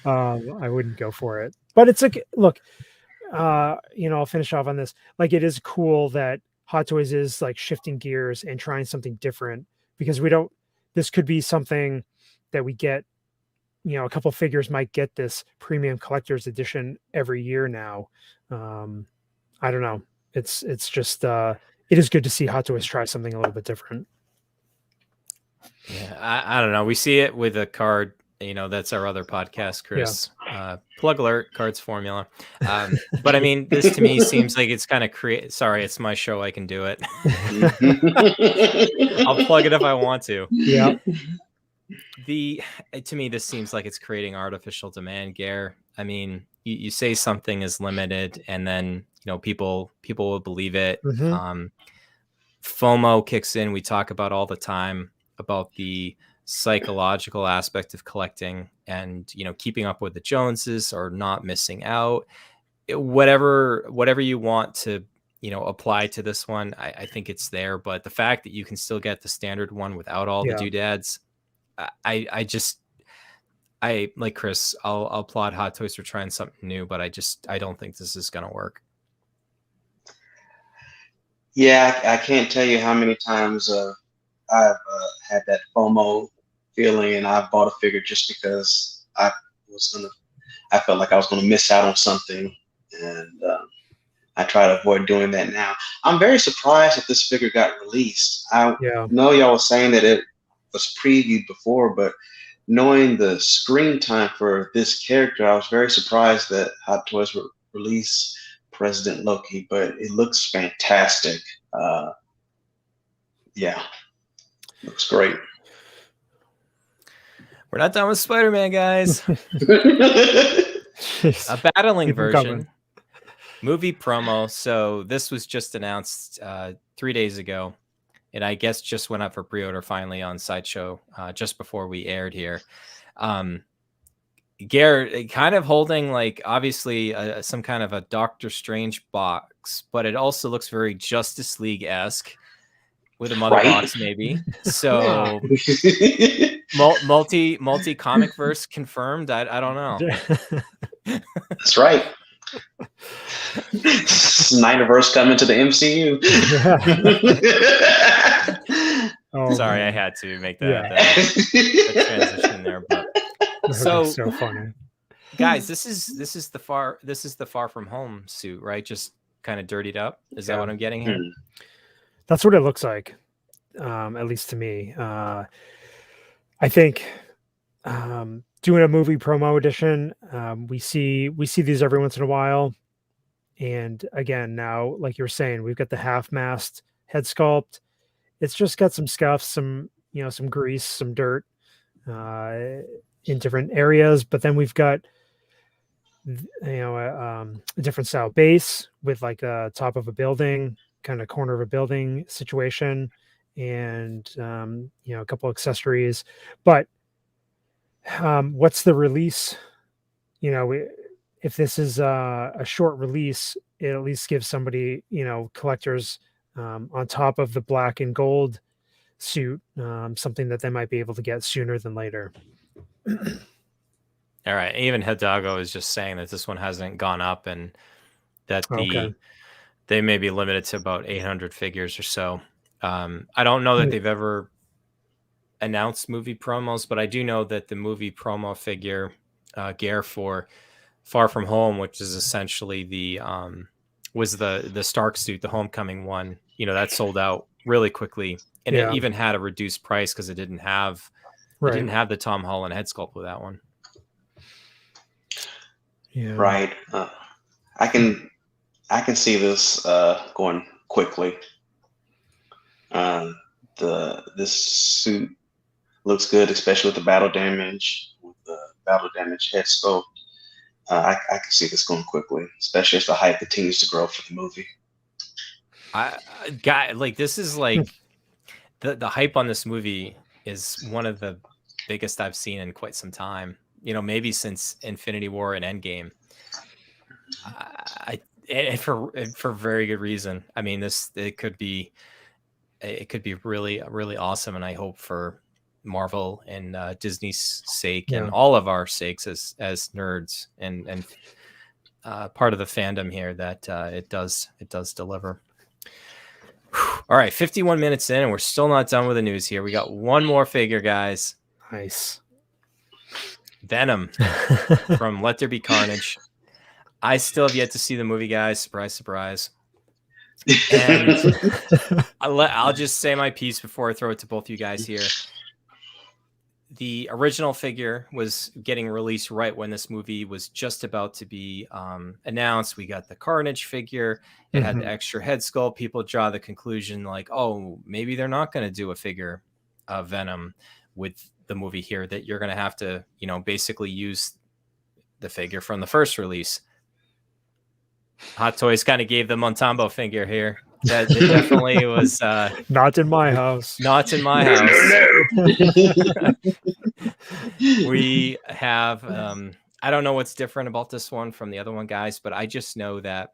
I wouldn't go for it. But it's look, I'll finish off on this. Like, it is cool that Hot Toys is like shifting gears and trying something different, because this could be something that we get, a couple figures might get this premium collector's edition every year now. I don't know. It's just, it is good to see Hot Toys try something a little bit different. Yeah, I don't know. We see it with a card, that's our other podcast, Chris. Yeah. Plug alert, Cards Formula. But I mean, this to me seems like it's kind of sorry, it's my show. I can do it. I'll plug it if I want to. Yeah. To me, this seems like it's creating artificial demand, Gare. I mean, you say something is limited, and then people will believe it. FOMO kicks in. We talk about all the time about the psychological aspect of collecting, and keeping up with the Joneses or not missing out. Whatever you want to apply to this one, I think it's there. But the fact that you can still get the standard one without all the doodads, I like Chris. I'll applaud Hot Toys for trying something new, but I don't think this is gonna work. Yeah, I can't tell you how many times I've had that FOMO feeling, and I bought a figure just because I felt like I was gonna miss out on something, and I try to avoid doing that now. I'm very surprised that this figure got released. I know y'all was saying that it was previewed before, but knowing the screen time for this character, I was very surprised that Hot Toys would release President Loki, but it looks fantastic. Looks great. We're not done with Spider-Man, guys. A battling version. Movie promo. So this was just announced 3 days ago, and I guess just went up for pre-order finally on Sideshow just before we aired here. Gare kind of holding like obviously some kind of a Doctor Strange box, but it also looks very Justice League-esque with a mother box maybe. So multi comic verse confirmed. I don't know. That's right. Snyderverse coming to the MCU. Sorry, I had to make that transition there, but so funny. Guys, this is the Far From Home suit, right? Just kind of dirtied up. Is that what I'm getting here? That's what it looks like, at least to me. I think doing a movie promo edition, we see these every once in a while. And again, now, like you were saying, we've got the half-mast head sculpt. It's just got some scuffs, some grease, some dirt in different areas. But then we've got a different style base with like a top of a building, kind of corner of a building situation, and a couple accessories. But what's the release? If this is a short release, it at least gives somebody, collectors on top of the black and gold suit, something that they might be able to get sooner than later. All right. Even Hidalgo is just saying that this one hasn't gone up and that they may be limited to about 800 figures or so. I don't know that they've ever announced movie promos, but I do know that the movie promo figure, Gare for Far From Home, which is essentially the Stark suit, the Homecoming one, that sold out really quickly. And it even had a reduced price because it didn't have the Tom Holland head sculpt with that one. Yeah. Right. I can see this going quickly. This suit looks good, especially with the battle damage, head sculpt. I can see this going quickly, especially as the hype continues to grow for the movie. This is like the hype on this movie is one of the biggest I've seen in quite some time. Maybe since Infinity War and Endgame. And for very good reason. I mean, it could be really, really awesome, and I hope for Marvel and Disney's sake and all of our sakes as nerds and part of the fandom here that it does deliver. All right, 51 minutes in, and we're still not done with the news here. We got one more figure, guys. Nice. Venom from Let There Be Carnage. I still have yet to see the movie, guys. Surprise, surprise. And I'll just say my piece before I throw it to both you guys here. The original figure was getting released right when this movie was just about to be announced. We got the Carnage figure. It had the extra head sculpt. People draw the conclusion like, oh, maybe they're not going to do a figure of Venom with the movie here, that you're going to have to, basically use the figure from the first release. Hot Toys kind of gave the Montalvo figure here. That it definitely was not in my house. Not in my house. We have I don't know what's different about this one from the other one, guys, but I just know that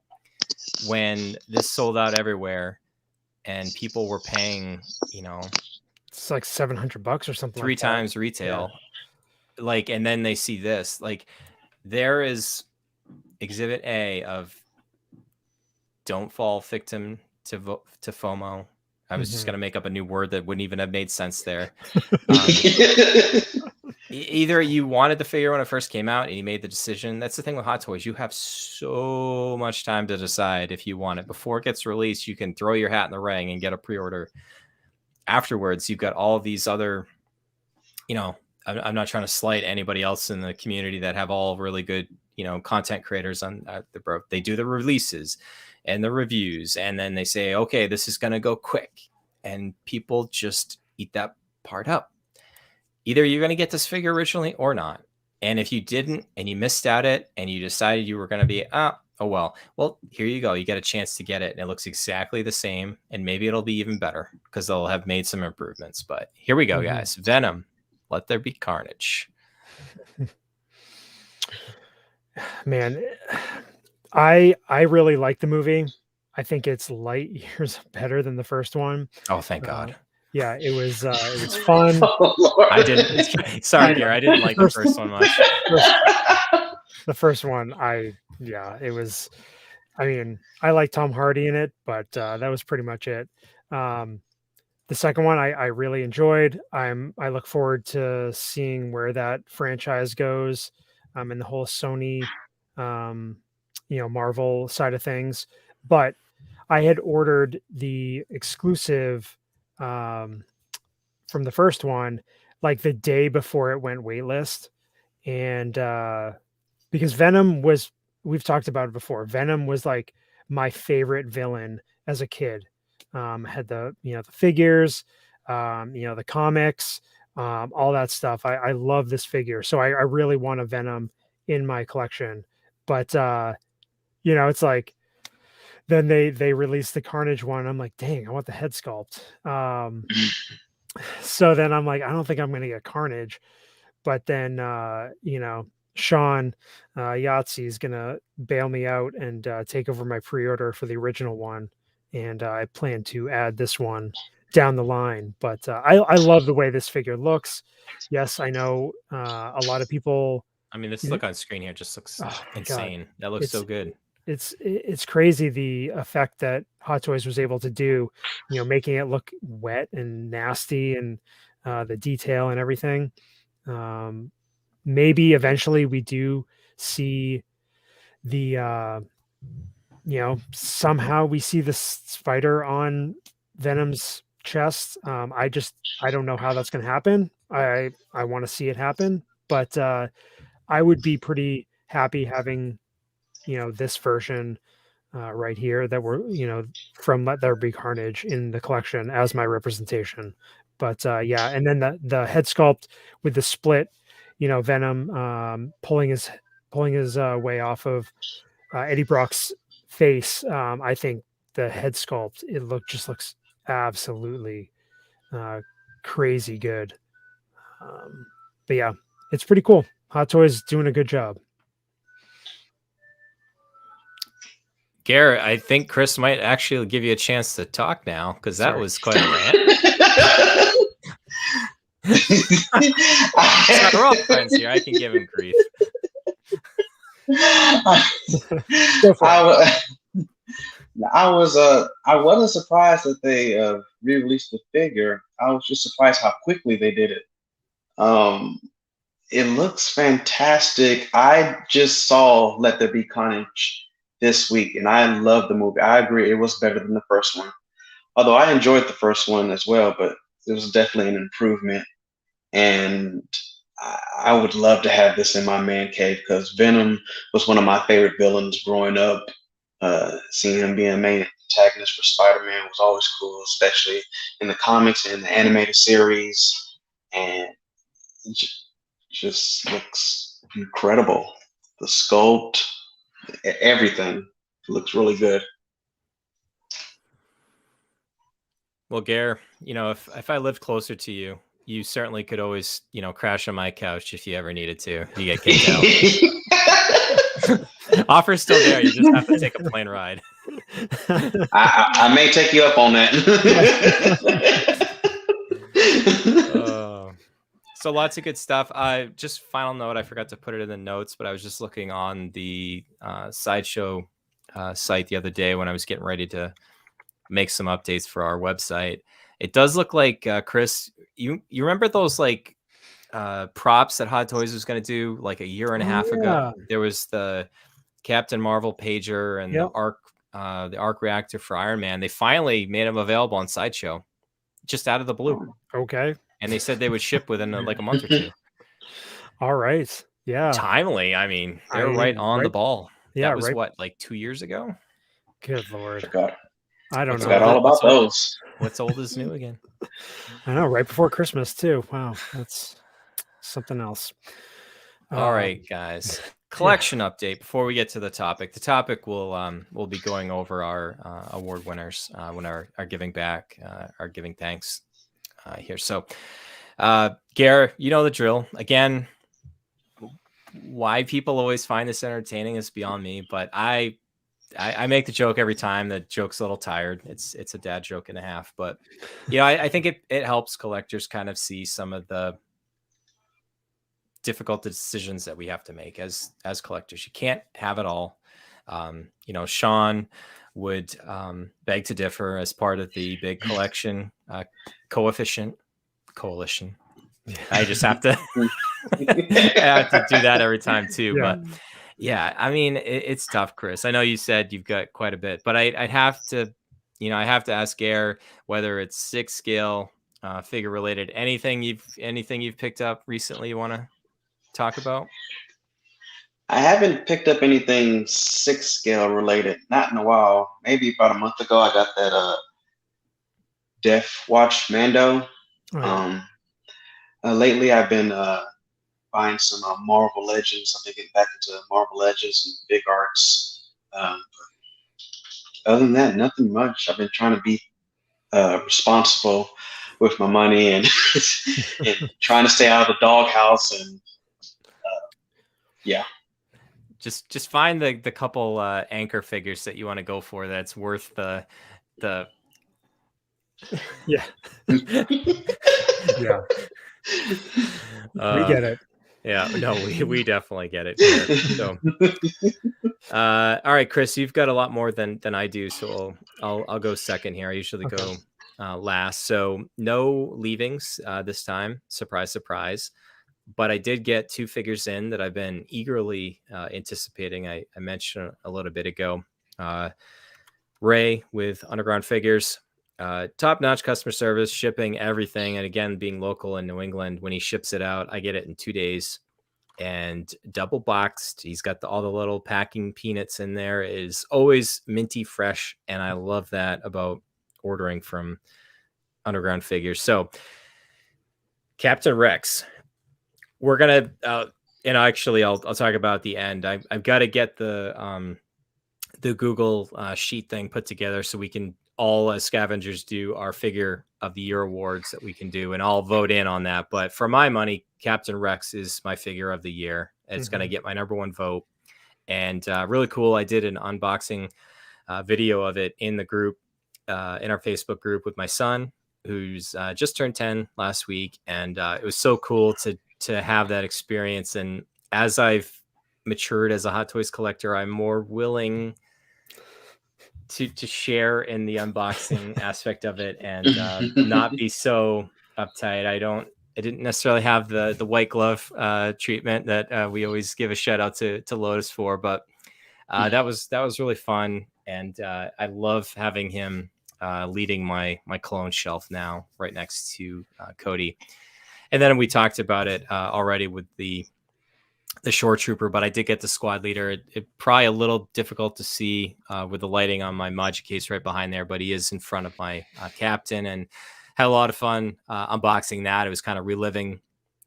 when this sold out everywhere and people were paying, it's like $700 or something, 3 times retail. Yeah. And then they see this, there is Exhibit A of don't fall victim to FOMO. I was just going to make up a new word that wouldn't even have made sense there. Either you wanted the figure when it first came out and you made the decision. That's the thing with Hot Toys. You have so much time to decide if you want it. Before it gets released, you can throw your hat in the ring and get a pre-order. Afterwards, you've got all of these other, I'm not trying to slight anybody else in the community that have all really good, content creators on they do the releases and the reviews, and then they say, okay, this is going to go quick, and people just eat that part up. Either you're going to get this figure originally or not. And if you didn't and you missed out it and you decided you were going to be, well, here you go. You get a chance to get it, and it looks exactly the same, and maybe it'll be even better because they'll have made some improvements. But here we go, guys. Venom, Let There Be Carnage. Man, I really like the movie. I think it's light years better than the first one. Oh, thank God. Yeah, it was fun. Oh, I didn't. Sorry, Gare. I didn't like the first one much. The first one, it was. I mean, I like Tom Hardy in it, but that was pretty much it. The second one, I really enjoyed. I look forward to seeing where that franchise goes, and the whole Sony, Marvel side of things. But I had ordered the exclusive from the first one like the day before it went waitlist, and because Venom was, we've talked about it before, Venom was like my favorite villain as a kid. Had the the figures, the comics, all that stuff. I love this figure, so I really want a Venom in my collection. But it's like then they released the Carnage one. I'm like, dang, I want the head sculpt. So then I'm like, I don't think I'm gonna get Carnage. But then Sean Yahtzee is gonna bail me out and take over my pre-order for the original one. and I plan to add this one down the line. But I love the way this figure looks. Yes, I know a lot of people. I mean, this look on screen here just looks insane. God. That looks so good. It's crazy the effect that Hot Toys was able to do, making it look wet and nasty, and the detail and everything. Maybe eventually we do see the somehow we see the spider on Venom's chest. I don't know how that's going to happen. I want to see it happen, but I would be pretty happy having this version right here that we're from Let There Be Carnage in the collection as my representation. But yeah, and then the head sculpt with the split, Venom pulling his way off of Eddie Brock's face. I think the head sculpt just looks absolutely crazy good. But yeah, it's pretty cool. Hot Toys doing a good job. Gare, I think Chris might actually give you a chance to talk now, because that was quite a rant. We're all friends here. I can give him grief. I wasn't surprised that they re-released the figure. I was just surprised how quickly they did it. It looks fantastic. I just saw Let There Be Carnage this week, and I love the movie. I agree, it was better than the first one. Although I enjoyed the first one as well, but it was definitely an improvement. And I would love to have this in my man cave, because Venom was one of my favorite villains growing up. Seeing him being a main antagonist for Spider-Man was always cool, especially in the comics and the animated series. And it just looks incredible. The sculpt, everything looks really good. Well, Gare, if I lived closer to you, you certainly could always, crash on my couch if you ever needed to. You get kicked out. Offer's still there. You just have to take a plane ride. I may take you up on that. So lots of good stuff. Just final note, I forgot to put it in the notes, but I was just looking on the Sideshow site the other day when I was getting ready to make some updates for our website. It does look like, Chris, you remember those like props that Hot Toys was going to do like a year and a half ago? There was the Captain Marvel pager and the arc reactor for Iron Man. They finally made them available on Sideshow, just out of the blue. Okay. And they said they would ship within like a month or two. All right. Yeah. Timely. I mean, they were right on the ball. Yeah. That was what, like 2 years ago? Good Lord. I don't know. Forgot all about those. What's old is new again. I know, right before Christmas too. Wow, that's something else. All right, guys. Collection update before we get to the topic. The topic will be going over our award winners when our giving back, our giving thanks here. So, Gare, you know the drill. Again, why people always find this entertaining is beyond me, but I make the joke every time. The joke's a little tired. It's a dad joke and a half, but I think it helps collectors kind of see some of the difficult decisions that we have to make as collectors. You can't have it all. Sean would beg to differ as part of the big collection coalition. I just have to I have to do that every time too. Yeah. But yeah, I mean, it's tough, Chris. I know you said you've got quite a bit, but I'd have to, I have to ask Gare whether it's 6 scale, figure related, anything you've picked up recently you want to talk about? I haven't picked up anything 6 scale related, not in a while. Maybe about a month ago, I got that Death Watch Mando. Lately, I've been buying some Marvel Legends. I've been getting back into Marvel Legends and big arts. Other than that, nothing much. I've been trying to be responsible with my money and, and trying to stay out of the doghouse. And yeah. Just find the couple anchor figures that you want to go for that's worth the Yeah. Yeah. We get it. Yeah, no, we definitely get it here. So, all right, Chris, you've got a lot more than I do, so I'll go second here. I usually go last. So no leavings this time. Surprise, surprise. But I did get 2 figures in that I've been eagerly anticipating. I mentioned a little bit ago. Ray with Underground Figures. Top-notch customer service, shipping, everything. And again, being local in New England, when he ships it out, I get it in 2 days and double boxed. He's got all the little packing peanuts in there. It is always minty fresh. And I love that about ordering from Underground Figures. So Captain Rex, we're going to, and actually I'll talk about at the end. I've got to get the Google sheet thing put together so we can all, as Scavengers, do our figure of the year awards that we can do, and I'll vote in on that. But for my money, Captain Rex is my figure of the year. It's going to get my #1 vote, and really cool. I did an unboxing video of it in the group, in our Facebook group with my son, who's just turned 10 last week, and it was so cool to have that experience. And as I've matured as a Hot Toys collector, I'm more willing to share in the unboxing aspect of it and not be so uptight. I didn't necessarily have the white glove treatment that we always give a shout out to Lotus for, but that was really fun. And I love having him leading my clone shelf now right next to Cody. And then we talked about it already with the Shoretrooper, but I did get the squad leader. It probably a little difficult to see with the lighting on my Moji case right behind there, but he is in front of my captain, and had a lot of fun unboxing that. It was kind of reliving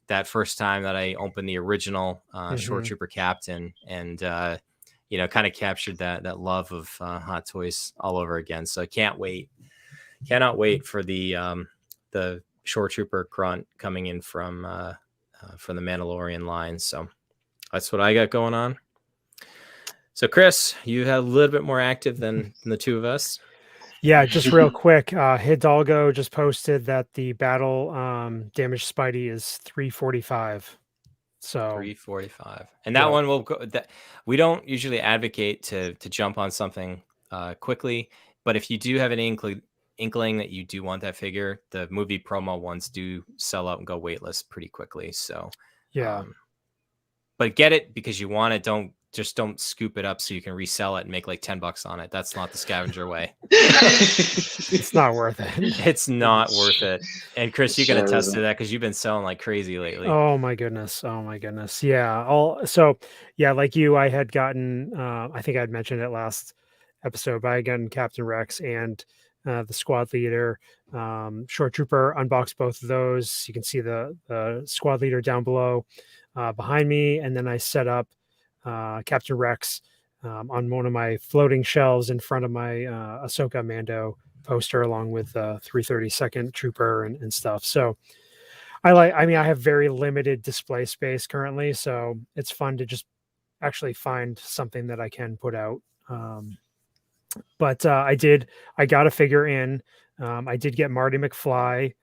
that first time that I opened the original Shoretrooper captain, and kind of captured that love of Hot Toys all over again. So I cannot wait for the Shoretrooper grunt coming in from the Mandalorian line. So that's what I got going on. So Chris, you had a little bit more active than the two of us. Yeah, just real quick. Hidalgo just posted that the battle damage Spidey is 345. So 345, and that one will go. That we don't usually advocate to jump on something quickly, but if you do have an inkling that you do want that figure, the movie promo ones do sell out and go waitlist pretty quickly. So yeah. But get it because you want it. Don't scoop it up so you can resell it and make like $10 on it. That's not the Scavenger way. It's not worth it. It's not worth it. And Chris, you can attest to that because you've been selling like crazy lately. Oh my goodness. Yeah. So like you, I had gotten, I think I had mentioned it last episode, but I had gotten Captain Rex and the squad leader, Shoretrooper. Unboxed both of those. You can see the squad leader down below behind me, and then I set up Captain Rex on one of my floating shelves in front of my Ahsoka Mando poster, along with 332nd Trooper and stuff. So I have very limited display space currently, so it's fun to just actually find something that I can put out. But I got a figure in. I did get Marty McFly,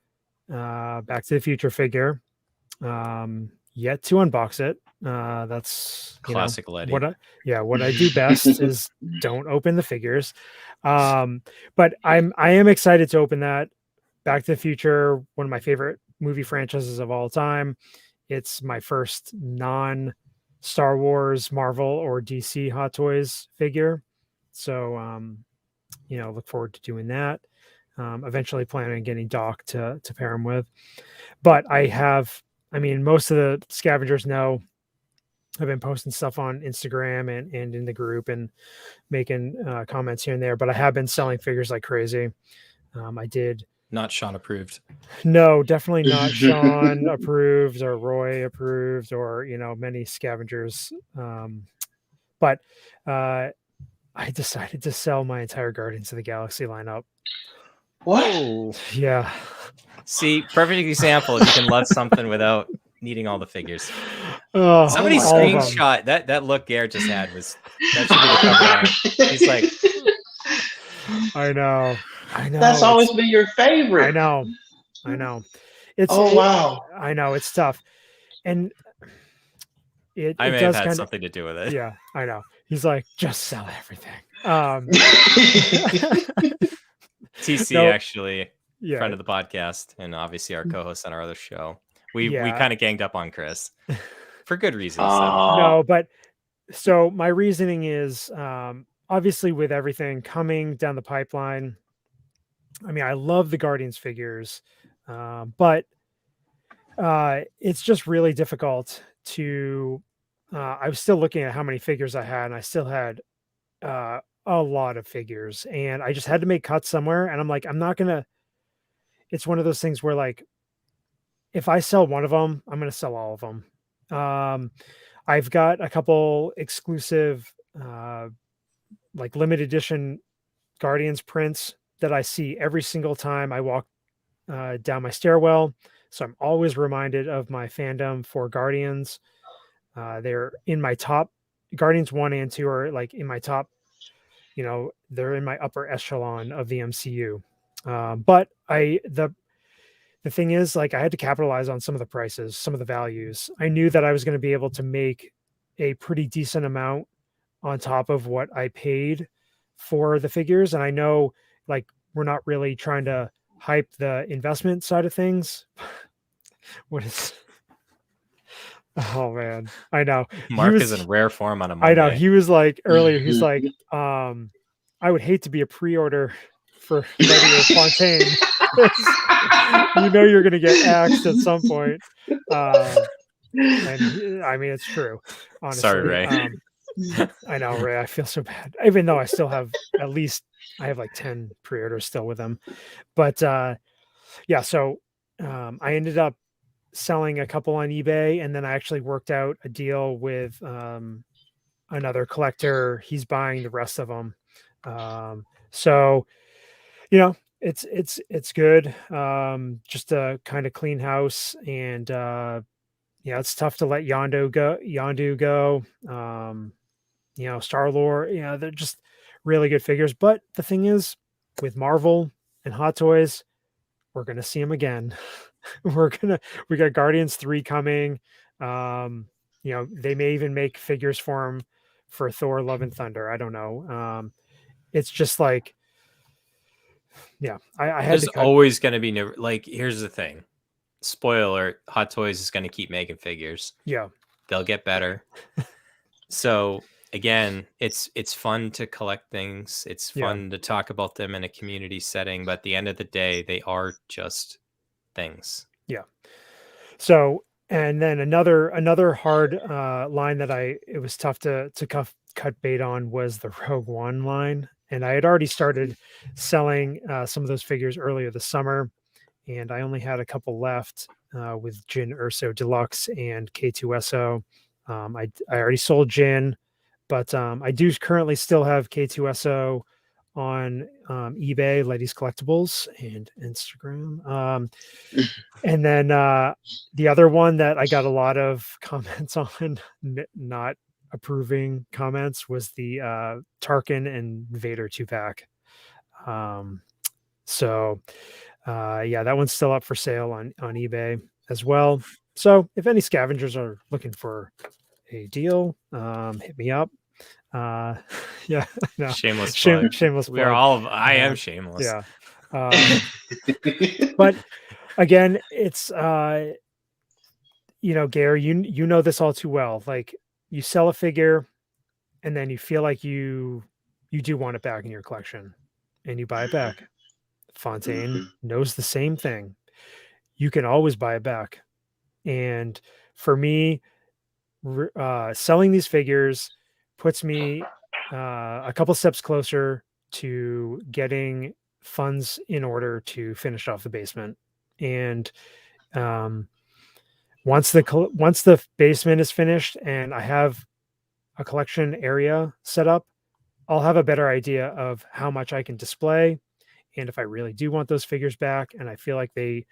Back to the Future figure. Yet to unbox it. That's classic Letty. What I do best is don't open the figures. But I am excited to open that. Back to the Future, one of my favorite movie franchises of all time. It's my first non-Star Wars, Marvel, or DC Hot Toys figure. So look forward to doing that. Eventually planning on getting Doc to pair him with. But most of the Scavengers know I've been posting stuff on Instagram and in the group and making comments here and there, but I have been selling figures like crazy. I did. Not Sean approved. No, definitely not Sean approved or Roy approved or, many Scavengers. But I decided to sell my entire Guardians of the Galaxy lineup. What? Yeah. See, perfect example. You can love something without needing all the figures. Oh, somebody screenshot that look Gare just had that should be the cover art. He's like, I know. I know. That's always been your favorite. I know. It's wow. I know it's tough, and it I may does have had kind of something to do with it. Yeah, I know. He's like, just sell everything. TC No, actually, friend of the podcast, and obviously our co-host on our other show. We kind of ganged up on Chris for good reasons. No, but so my reasoning is obviously with everything coming down the pipeline. I mean, I love the Guardians figures, but it's just really difficult to. I was still looking at how many figures I had, and I still had a lot of figures, and I just had to make cuts somewhere. And I'm like, I'm not gonna. It's one of those things where, like, if I sell one of them, I'm gonna sell all of them. I've got a couple exclusive, like limited edition Guardians prints that I see every single time I walk down my stairwell. So I'm always reminded of my fandom for Guardians. They're in my top. Guardians 1 and 2 are like in my top, they're in my upper echelon of the MCU. But the thing is, like, I had to capitalize on some of the prices, some of the values. I knew that I was going to be able to make a pretty decent amount on top of what I paid for the figures. And I know, like, we're not really trying to hype the investment side of things. What is... Oh man, I know. Mark is in rare form on a Monday. I know. He was like earlier, he's like, I would hate to be a pre-order for Letty or Fontaine. You're gonna get axed at some point. And I mean, it's true, honestly. Sorry, Ray. I know, Ray. I feel so bad, even though I still have I have like 10 pre-orders still with them. But yeah, so I ended up selling a couple on eBay, and then I actually worked out a deal with another collector. He's buying the rest of them. So it's good. Just a kind of clean house, and it's tough to let Yondu go. Star-Lord, they're just really good figures. But the thing is, with Marvel and Hot Toys, we're gonna see them again. We got Guardians 3 coming. They may even make figures for him for Thor Love and Thunder. I don't know. It's just like, I had There's always going to be no, like, here's the thing. Spoiler, Hot Toys is going to keep making figures. Yeah. They'll get better. So again, it's fun to collect things. It's fun to talk about them in a community setting, but at the end of the day, they are just things. Yeah. So, and then another hard line that it was tough to cut bait on was the Rogue One line. And I had already started selling some of those figures earlier this summer, and I only had a couple left with Jin Urso Deluxe and K2SO. I already sold Jin, but I do currently still have K2SO on eBay, Ladies Collectibles, and Instagram. And then the other one that I got a lot of comments on, not approving comments, was the Tarkin and Vader 2-pack. So that one's still up for sale on eBay as well. So if any scavengers are looking for a deal, hit me up. No. Shameless plug. Shameless plug. We are all I am shameless. Yeah. But again, it's Gare, you know this all too well. Like, you sell a figure and then you feel like you do want it back in your collection, and you buy it back. Fontaine knows the same thing. You can always buy it back. And for me, selling these figures puts me a couple steps closer to getting funds in order to finish off the basement. And once the basement is finished and I have a collection area set up, I'll have a better idea of how much I can display. And if I really do want those figures back and I feel like they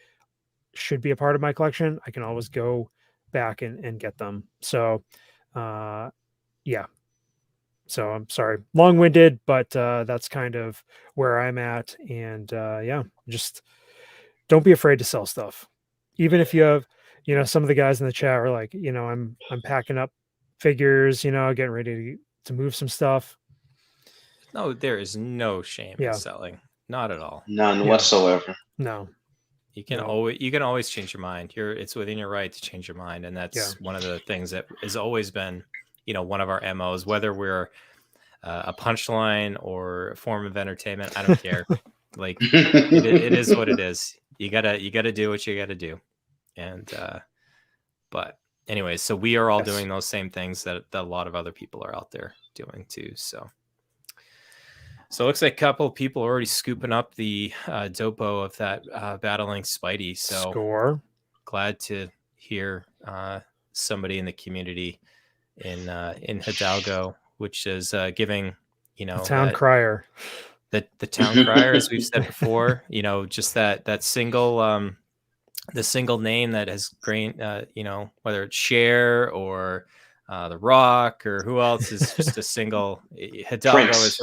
should be a part of my collection, I can always go back and get them. So, So I'm sorry, long-winded, but that's kind of where I'm at. And yeah, just don't be afraid to sell stuff. Even if you have, some of the guys in the chat are like, I'm packing up figures, getting ready to move some stuff. No, there is no shame in selling. Not at all. None whatsoever. No. You can always change your mind. It's within your right to change your mind. And that's one of the things that has always been, one of our MOs, whether we're a punchline or a form of entertainment. I don't care. Like it is what it is. You gotta do what you gotta do. And but anyways, so we are all doing those same things that a lot of other people are out there doing too. So it looks like a couple of people are already scooping up the dopo of that battling Spidey. So Score. Glad to hear somebody in the community in Hidalgo, which is giving the town crier. The town crier, as we've said before, just that single the single name that has grain, whether it's Cher or The Rock or who else is just a single. Hidalgo is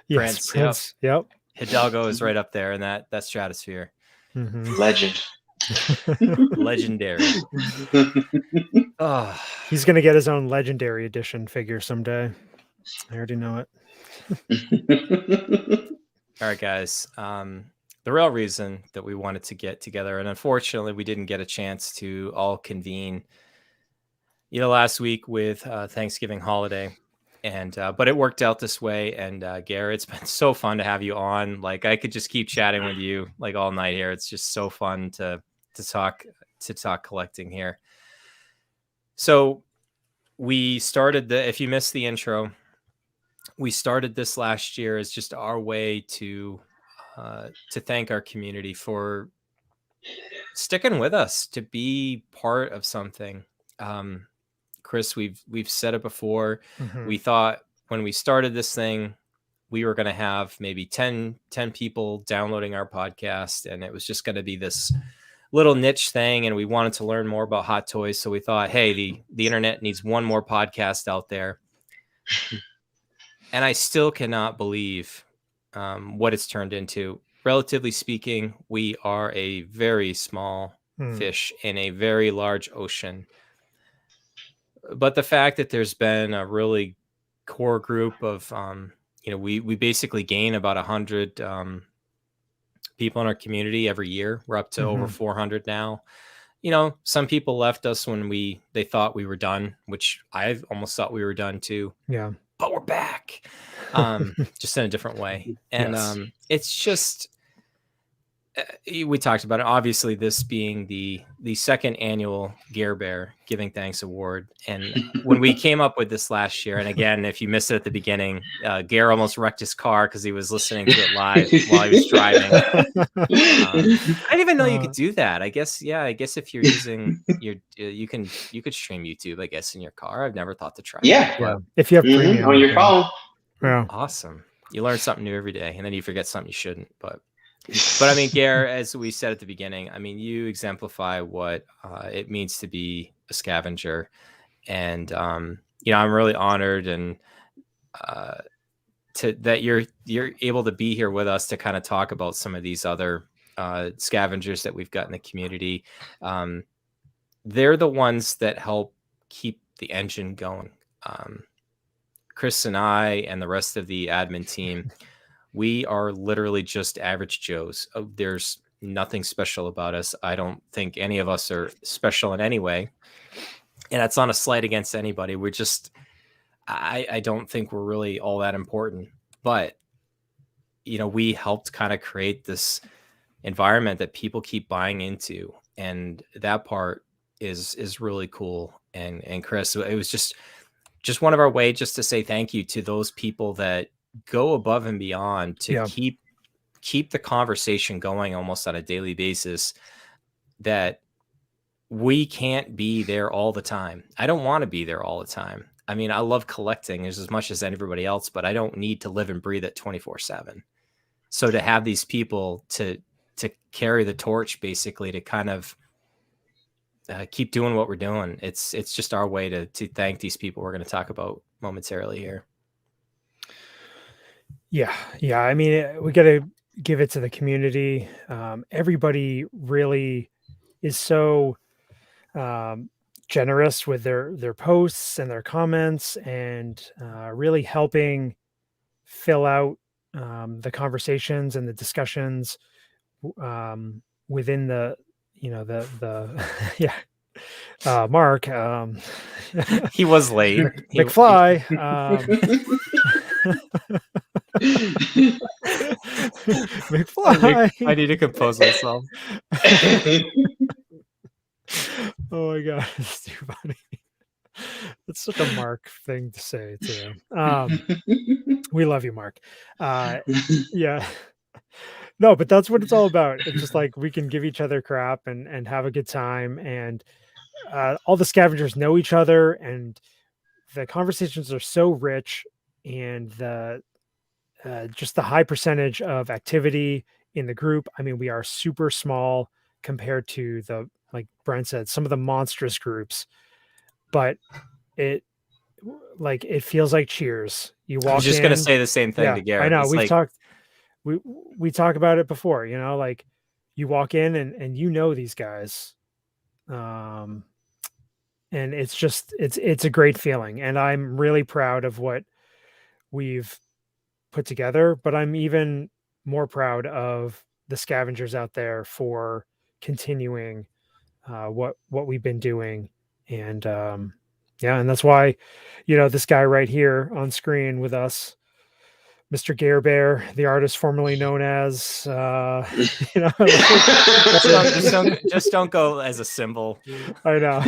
Prince. Yep. Hidalgo is right up there in that stratosphere. Mm-hmm. Legend. Legendary. Oh, he's gonna get his own legendary edition figure someday. I already know it. All right, guys. The real reason that we wanted to get together, and unfortunately we didn't get a chance to all convene, last week with Thanksgiving holiday, and but it worked out this way. And Gare, it's been so fun to have you on. Like, I could just keep chatting with you like all night here. It's just so fun to talk collecting here. So we started if you missed the intro, we started this last year as just our way to thank our community for sticking with us, to be part of something. Chris, we've said it before. Mm-hmm. We thought when we started this thing, we were going to have maybe 10 people downloading our podcast, and it was just going to be this little niche thing, and we wanted to learn more about hot toys. So we thought, hey, the internet needs one more podcast out there. And I still cannot believe what it's turned into. Relatively speaking, we are a very small fish in a very large ocean. But the fact that there's been a really core group of, we basically gain about 100 people in our community every year. We're up to over 400 now. Some people left us when they thought we were done, which I almost thought we were done too. Yeah. But we're back, just in a different way. And it's just, we talked about it. Obviously, this being the second annual Gare Bear Giving Thanks Award. And when we came up with this last year, and again, if you missed it at the beginning, Gare almost wrecked his car because he was listening to it live while he was driving. I didn't even know you could do that. I guess if you're using you could stream YouTube, I guess, in your car. I've never thought to try. Yeah. If you have premium on your phone. Yeah. Awesome. You learn something new every day, and then you forget something you shouldn't. But I mean, Gare, as we said at the beginning, I mean, you exemplify what it means to be a scavenger. And, I'm really honored and that you're able to be here with us to kind of talk about some of these other scavengers that we've got in the community. They're the ones that help keep the engine going. Chris and I and the rest of the admin team, we are literally just average Joes. There's nothing special about us. I don't think any of us are special in any way. And that's not a slight against anybody. We're just, I don't think we're really all that important. But, we helped kind of create this environment that people keep buying into. And that part is really cool. And Chris, it was just one of our ways just to say thank you to those people that go above and beyond to keep the conversation going almost on a daily basis, that we can't be there all the time. I don't want to be there all the time. I mean, I love collecting as much as everybody else, but I don't need to live and breathe it 24/7. So to have these people to carry the torch, basically, to kind of keep doing what we're doing, it's just our way to thank these people we're going to talk about momentarily here. Yeah. I mean, we got to give it to the community. Everybody really is so generous with their posts and their comments, and really helping fill out the conversations and the discussions within the yeah. Mark, he was late. McFly. McFly. I need to compose myself. Oh my god, it's too funny. It's such a Mark thing to say too. We love you, Mark. Yeah. No, but that's what it's all about. It's just like we can give each other crap and have a good time, and all the scavengers know each other, and the conversations are so rich, and the just the high percentage of activity in the group. I mean, we are super small compared to the, like Bryan said, some of the monstrous groups, but it feels like Cheers. You walk in. I was just going to say the same thing to Gare. I know. We talked about it before, like you walk in and you know these guys. And it's a great feeling, and I'm really proud of what we've put together, but I'm even more proud of the scavengers out there for continuing what we've been doing. And and that's why, this guy right here on screen with us, Mr. Gare Bear, the artist formerly known as, just don't go as a symbol. I know.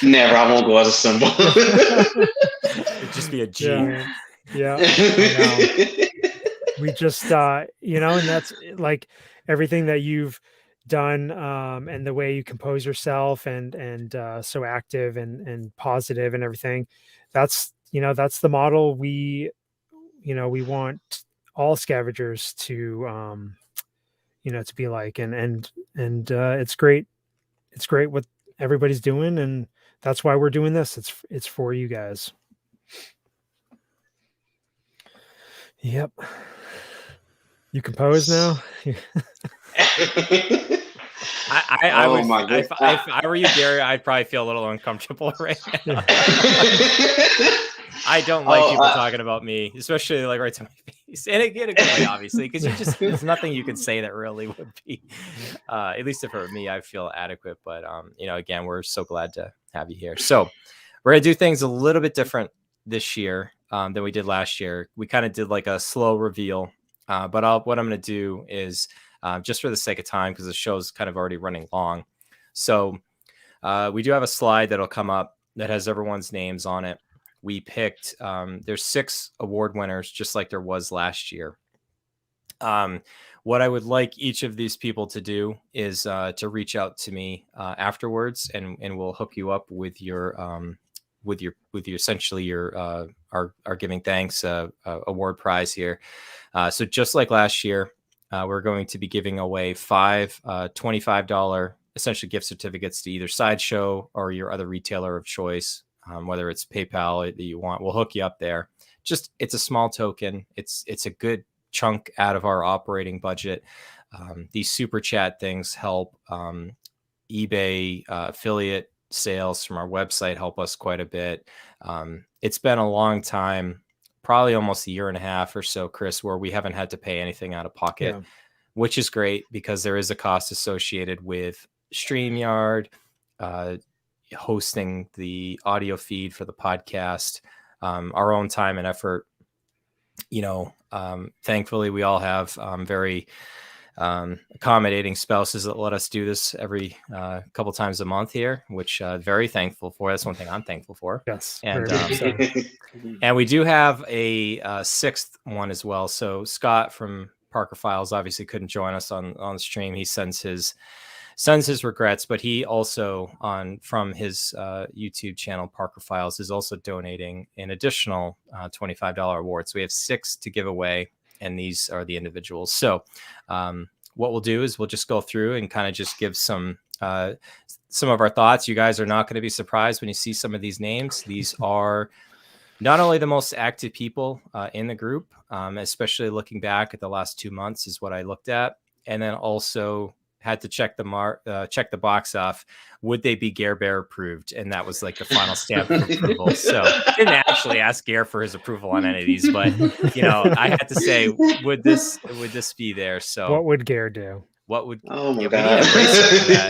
Never. I won't go as a symbol. It'd just be a G. Yeah. I know. We just, and that's like everything that you've done, and the way you compose yourself and so active and positive and everything. That's the model we want all scavengers to to be like, and it's great what everybody's doing, and that's why we're doing this. It's for you guys. Yep. You compose now? I would, if I were you, Gary, I'd probably feel a little uncomfortable right now. I don't like people talking about me, especially like right to my face, and it get a good way, obviously, because there's nothing you can say that really would be, at least for me, I feel adequate. But again, we're so glad to have you here. So we're gonna do things a little bit different this year than we did last year. We kind of did like a slow reveal, but what I'm gonna do is just for the sake of time, because the show's kind of already running long. So we do have a slide that'll come up that has everyone's names on it. We picked, there's 6 award winners, just like there was last year. What I would like each of these people to do is to reach out to me afterwards, and we'll hook you up with your essentially your our giving thanks award prize here. So just like last year, we're going to be giving away 5 $25 essentially gift certificates to either Sideshow or your other retailer of choice. Whether it's PayPal that you want, we'll hook you up there. Just, it's a small token. It's a good chunk out of our operating budget. These super chat things help. eBay affiliate sales from our website help us quite a bit. It's been a long time, probably almost a year and a half or so, Chris, where we haven't had to pay anything out of pocket, which is great because there is a cost associated with StreamYard, hosting the audio feed for the podcast, our own time and effort. Thankfully we all have very accommodating spouses that let us do this every couple times a month here, which very thankful for. That's one thing I'm thankful for. Yes. And and we do have a 6th one as well. So Scott from Parker Files obviously couldn't join us on the stream. He sends his regrets, but he also from his YouTube channel Parker Files is also donating an additional $25 award. So we have 6 to give away, and these are the individuals. So what we'll do is we'll just go through and kind of just give some of our thoughts. You guys are not going to be surprised when you see some of these names. These are not only the most active people in the group, especially looking back at the last 2 months is what I looked at, and then also had to check the box off. Would they be Gare Bear approved? And that was like the final stamp of approval. So I didn't actually ask Gare for his approval on any of these, but I had to say, would this be there? So what would Gare do? What would? Oh my we God. need a bracelet for that.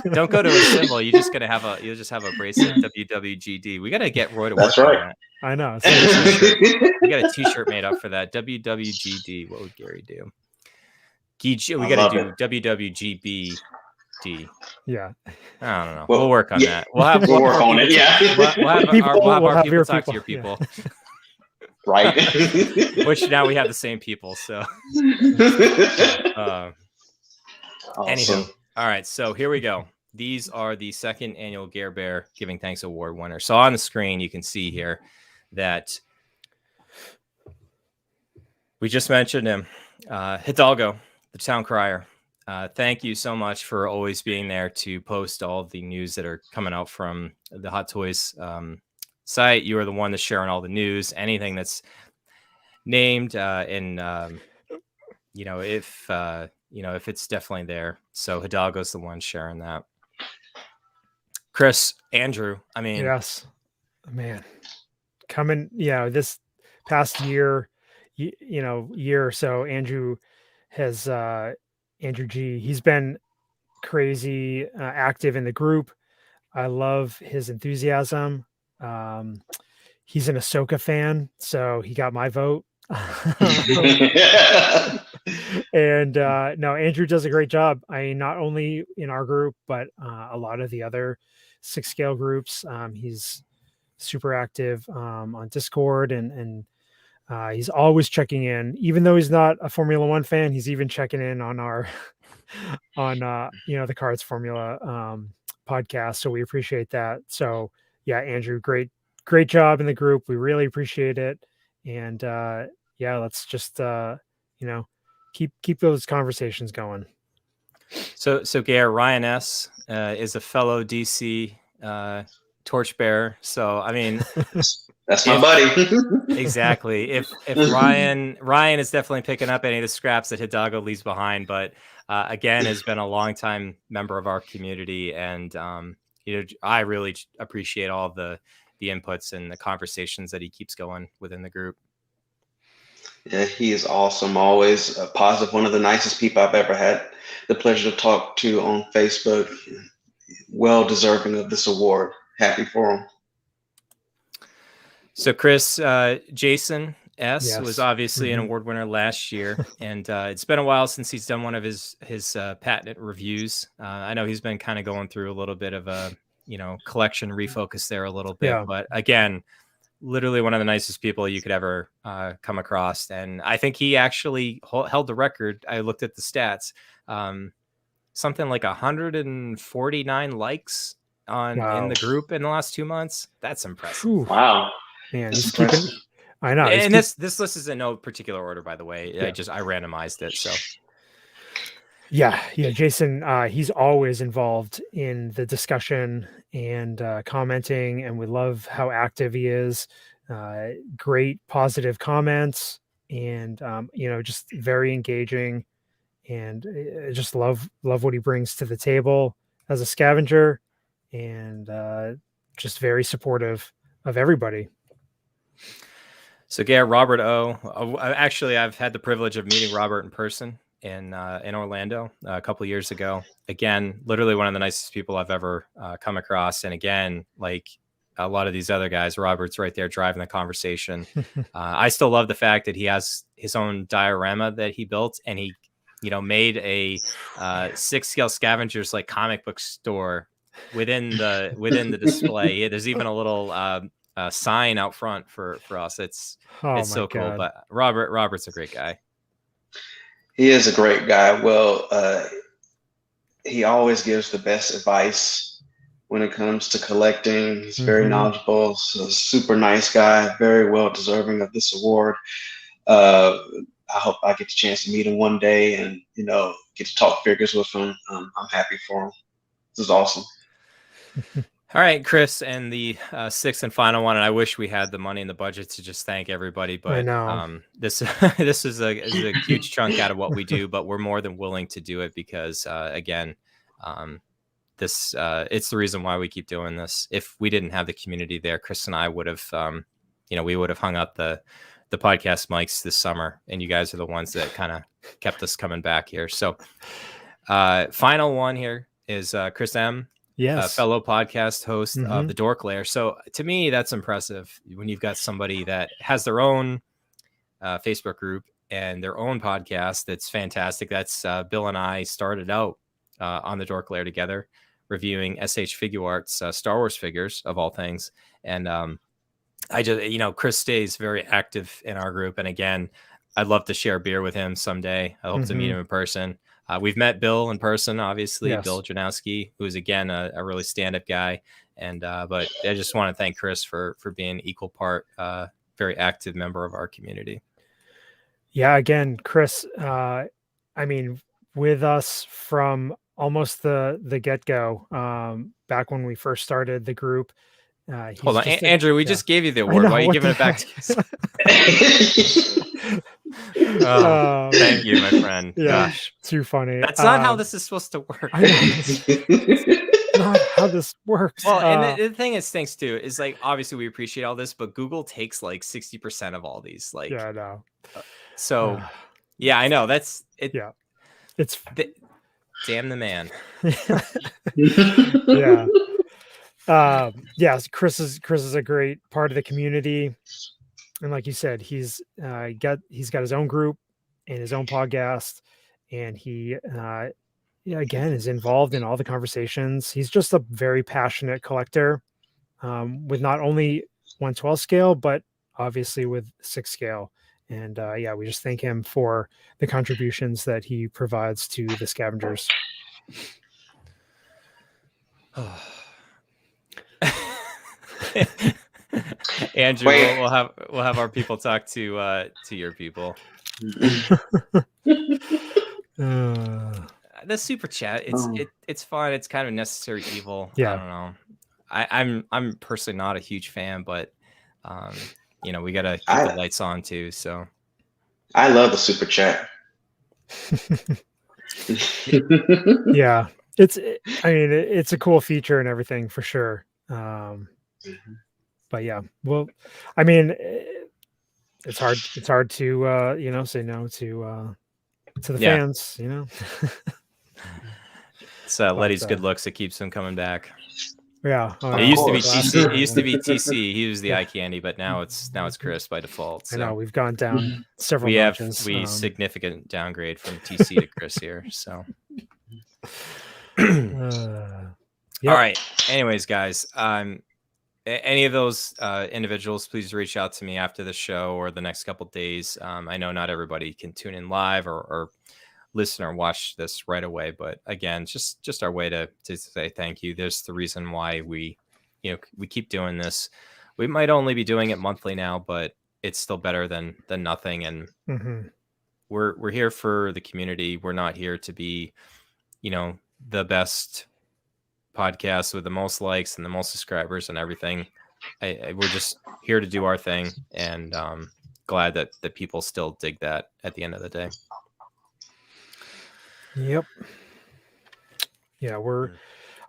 WWGD. Don't go to a symbol. You'll just have a bracelet. WWGD. We got to get Roy to work on that. I know. We got a T-shirt made up for that. WWGD. What would Gary do? We got to do WWGBD. Yeah. I don't know. We'll work on that. We'll work on it. Yeah. We'll have our people talk to your people. Yeah. Right. Which now we have the same people. So. Awesome. Anywho. All right. So here we go. These are the second annual Gare Bear Giving Thanks Award winners. So on the screen, you can see here that we just mentioned him, Hidalgo, the town crier. Thank you so much for always being there to post all the news that are coming out from the Hot Toys site. You are the one that's sharing all the news, anything that's named, if it's definitely there. So Hidalgo's the one sharing that. Chris, Andrew, I mean, yes, man, coming, this past year or so, Andrew G, he's been crazy active in the group. I love his enthusiasm. He's an Ahsoka fan, so he got my vote. And no, Andrew does a great job. I mean, not only in our group, but a lot of the other 6 scale groups. He's super active on Discord, and he's always checking in, even though he's not a Formula One fan. He's even checking in on our the Cards Formula podcast. So we appreciate that. So yeah, Andrew, great job in the group. We really appreciate it. And let's just keep those conversations going. So Gare, Ryan S is a fellow DC torchbearer. So I mean, that's my buddy. Exactly. If Ryan is definitely picking up any of the scraps that Hidalgo leaves behind, but again has been a longtime member of our community, and I really appreciate all the inputs and the conversations that he keeps going within the group. Yeah, he is awesome. Always a positive. One of the nicest people I've ever had the pleasure to talk to on Facebook. Well deserving of this award. Happy for him. So Chris, Jason S was obviously an award winner last year, and it's been a while since he's done one of his patent reviews. I know he's been kind of going through a little bit of a collection refocus there a little bit, but again, literally one of the nicest people you could ever come across. And I think he actually held the record. I looked at the stats, something like 149 likes in the group in the last 2 months. That's impressive. Ooh. Wow. Man, I know. And this list is in no particular order, by the way. Yeah. I randomized it. So yeah, Jason, he's always involved in the discussion and commenting, and we love how active he is. Great positive comments, and just very engaging, and I just love what he brings to the table as a scavenger, and just very supportive of everybody. So Gare, Robert O. Actually, I've had the privilege of meeting Robert in person in Orlando a couple of years ago. Again, literally one of the nicest people I've ever come across. And again, like a lot of these other guys, Robert's right there driving the conversation. I still love the fact that he has his own diorama that he built, and he, made a 6 scale Scavengers like comic book store within the display. There's even a little sign out front for us. It's so cool. But Robert's a great guy. He is a great guy. Well, he always gives the best advice when it comes to collecting. He's very knowledgeable, so super nice guy, very well deserving of this award. I hope I get the chance to meet him one day and, get to talk figures with him. I'm happy for him. This is awesome. All right, Chris, and the sixth and final one. And I wish we had the money and the budget to just thank everybody, but I know. this this is a huge chunk out of what we do, but we're more than willing to do it because again, this it's the reason why we keep doing this. If we didn't have the community there, Chris and I would have we would have hung up the podcast mics this summer, and you guys are the ones that kind of kept us coming back here. So final one here is Chris M. Yes. Fellow podcast host of the Dork Lair. So to me, that's impressive when you've got somebody that has their own Facebook group and their own podcast. That's fantastic. That's Bill and I started out on the Dork Lair together, reviewing SH Figure Arts, Star Wars figures of all things. And I just, Chris stays very active in our group. And again, I'd love to share beer with him someday. I hope to meet him in person. We've met Bill in person, obviously. Yes. Bill Janowski, who is again a really stand-up guy, and but I just want to thank Chris for being an equal part, very active member of our community. Yeah, again, Chris. I mean, with us from almost the get-go, back when we first stared the group. Hold on, Andrew. We just gave you the award. Why are you giving it back to us? Thank you, my friend. Yeah, gosh, too funny. That's not how this is supposed to work. It's not how this works. Well, and the thing that stinks too is like obviously we appreciate all this, but Google takes like 60% of all these. Like, yeah, I know. So, yeah, I know that's it. Yeah, it's damn the man. Yeah. Yes, Chris is a great part of the community, and like you said, he's got his own group and his own podcast, and he again is involved in all the conversations. He's just a very passionate collector, with not only 1/12 scale but obviously with 6 scale. And yeah, we just thank him for the contributions that he provides to the Scavengers. Andrew, we'll have our people talk to your people. The super chat, it's fun. It's kind of a necessary evil. Yeah. I don't know. I'm personally not a huge fan, but we gotta keep the lights on too. So I love the super chat. Yeah, it's a cool feature and everything for sure. But yeah, well, I mean, it's hard to say no to the fans, It's Letty's good looks that keeps him coming back. Yeah, it used to be TC. It used to be TC. He was the eye candy, but now it's Chris by default. So. I know we've gone down several. We significant downgrade from TC to Chris here. So. All right. Anyways, guys, any of those individuals, please reach out to me after the show or the next couple of days. I know not everybody can tune in live or listen or watch this right away, but again, just our way to say thank you. There's the reason why we keep doing this. We might only be doing it monthly now, but it's still better than nothing. And we're here for the community. We're not here to be, the best podcast with the most likes and the most subscribers and everything. We're just here to do our thing, and glad that people still dig that at the end of the day. Yep. Yeah,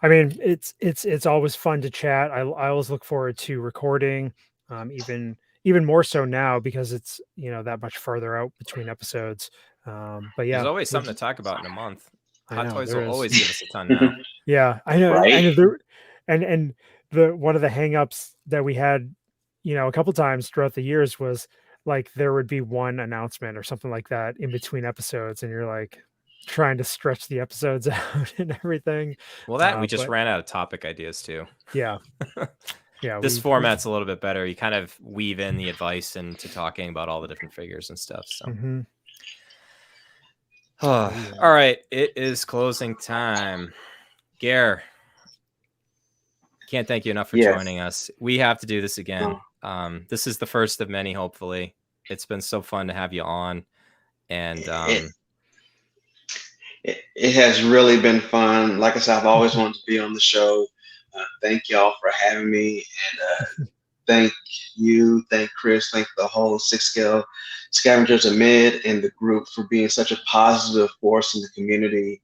it's always fun to chat. I always look forward to recording, even more so now because it's that much further out between episodes. But yeah, there's always something to talk about in a month. Hot Toys will is. always give us a ton now. Yeah, I know. Right? I know and the one of the hangups that we had, a couple times throughout the years was like there would be one announcement or something like that in between episodes, and you're like trying to stretch the episodes out and everything. Well, we just ran out of topic ideas too. Yeah. Yeah. This format's a little bit better. You kind of weave in the advice into talking about all the different figures and stuff. So. All right, it is closing time. Gare, can't thank you enough for joining us. We have to do this again. This is the first of many, hopefully. It's been so fun to have you on. And it has really been fun. Like I said, I've always wanted to be on the show. Thank y'all for having me, and thank Chris, thank the whole Six Scale Scavengers Amid and the group for being such a positive force in the community.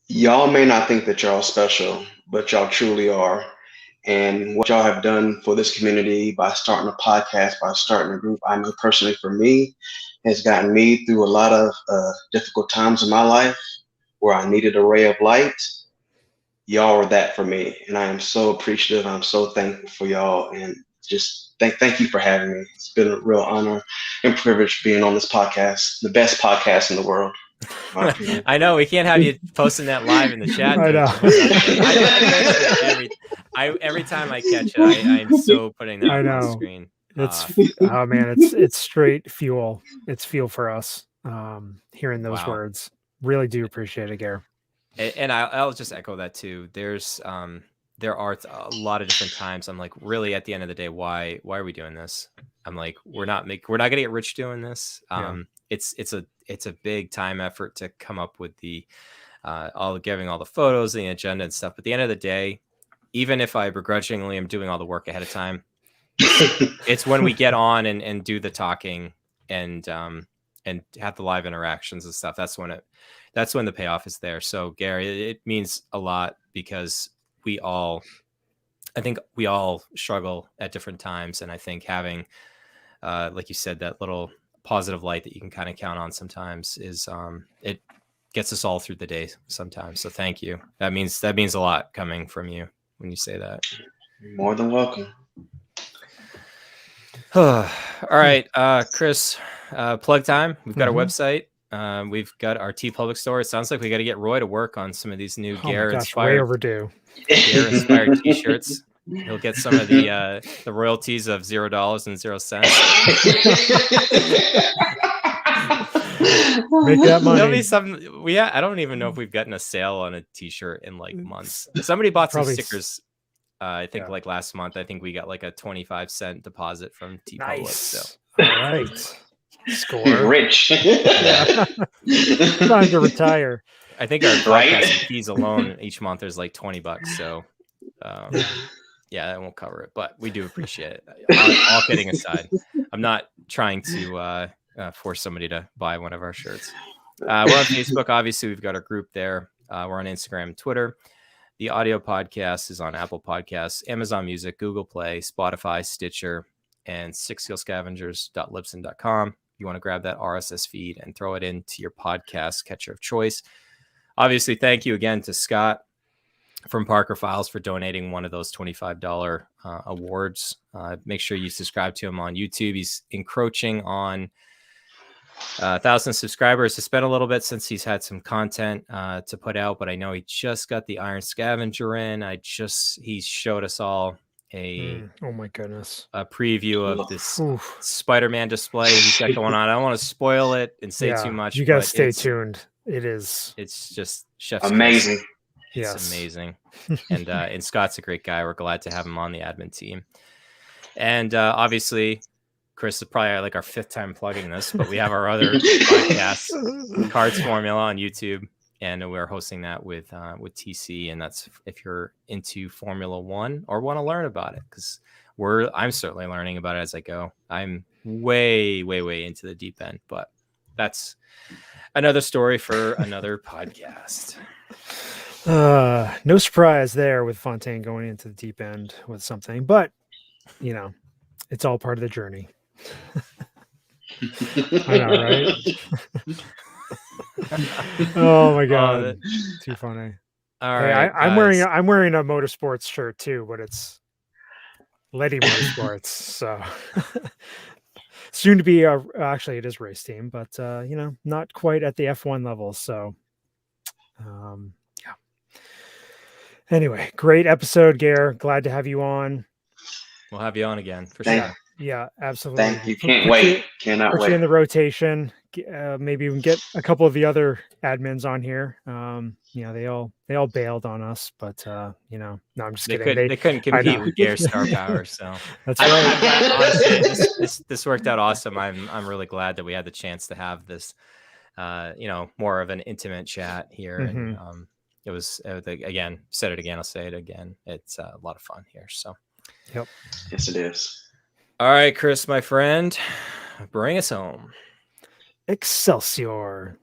Y'all may not think that y'all special, but y'all truly are. And what y'all have done for this community by starting a podcast, by starting a group, I know personally for me, has gotten me through a lot of difficult times in my life where I needed a ray of light. Y'all were that for me, and I am so appreciative. I'm so thankful for y'all, and just thank you for having me. It's been a real honor and privilege being on this podcast, the best podcast in the world. I know we can't have you posting that live in the chat. I know. Every time I catch it, I'm so putting that on the screen. It's oh man, it's straight fuel. It's fuel for us. Hearing those words, really do appreciate it, Gare. And I'll just echo that too. There are a lot of different times I'm like, really, at the end of the day, why are we doing this? I'm like, we're not gonna get rich doing this. It's a big time effort to come up with the giving all the photos, the agenda and stuff. But at the end of the day, even if I begrudgingly am doing all the work ahead of time, it's when we get on and do the talking and have the live interactions and stuff. That's when the payoff is there. So Gary, it means a lot because I think we all struggle at different times. And I think having, like you said, that little positive light that you can kind of count on sometimes is, it gets us all through the day sometimes. So thank you. That means a lot coming from you when you say that. You're more than welcome. All right, Chris, plug time. We've got our website. We've got our TeePublic store. It sounds like we got to get Roy to work on some of these new Gare inspired, way overdue. Gare inspired t-shirts. He'll get some of the royalties of $0.00. Make that money. There'll be some. I don't even know if we've gotten a sale on a t-shirt in like months. Somebody bought some stickers. I think like last month. I think we got like a 25-cent deposit from TeePublic. Nice. So. All right. Score. You're rich. Time to retire. I think our podcast fees alone each month is like $20. So, yeah, that won't cover it, but we do appreciate it. All kidding aside, I'm not trying to force somebody to buy one of our shirts. We're on Facebook. Obviously, we've got our group there. We're on Instagram and Twitter. The audio podcast is on Apple Podcasts, Amazon Music, Google Play, Spotify, Stitcher, and sixscalescavengers.libsyn.com. You want to grab that RSS feed and throw it into your podcast catcher of choice. Obviously, thank you again to Scott from Parker Files for donating one of those $25 awards. Make sure you subscribe to him on YouTube. He's encroaching on 1,000 subscribers. It's been a little bit since he's had some content to put out, but I know he just got the Iron Scavenger in. He showed us all oh my goodness, a preview of this Spider-Man display he's got going on. I don't want to spoil it and say too much. You guys stay tuned. It's just chef's amazing. It's amazing. And Scott's a great guy. We're glad to have him on the admin team. And obviously, Chris is probably like our 5th time plugging this, but we have our other podcast, Cards Formula, on YouTube, and we're hosting that with TC. And that's if you're into Formula One or want to learn about it, because I'm certainly learning about it as I go. I'm way into the deep end, but that's another story for another podcast. No surprise there with Fontaine going into the deep end with something, but it's all part of the journey. I know, right? Oh my god, too funny. All right, I'm wearing a motorsports shirt too, but it's Letty Motorsports, so soon to be actually it is race team, but not quite at the F1 level. So, yeah. Anyway, great episode, Gare. Glad to have you on. We'll have you on again for sure. Yeah, absolutely. Thank you. Can't wait. Cannot wait. In the rotation, maybe we can get a couple of the other admins on here. They all bailed on us, but no, I'm just kidding. They couldn't compete with Gare Star Power, so that's right. Honestly, this worked out awesome. I'm really glad that we had the chance to have this, more of an intimate chat here, and it was again, said it again, I'll say it again. It's a lot of fun here. So, yep. Yes, it is. All right, Chris, my friend, bring us home. Excelsior.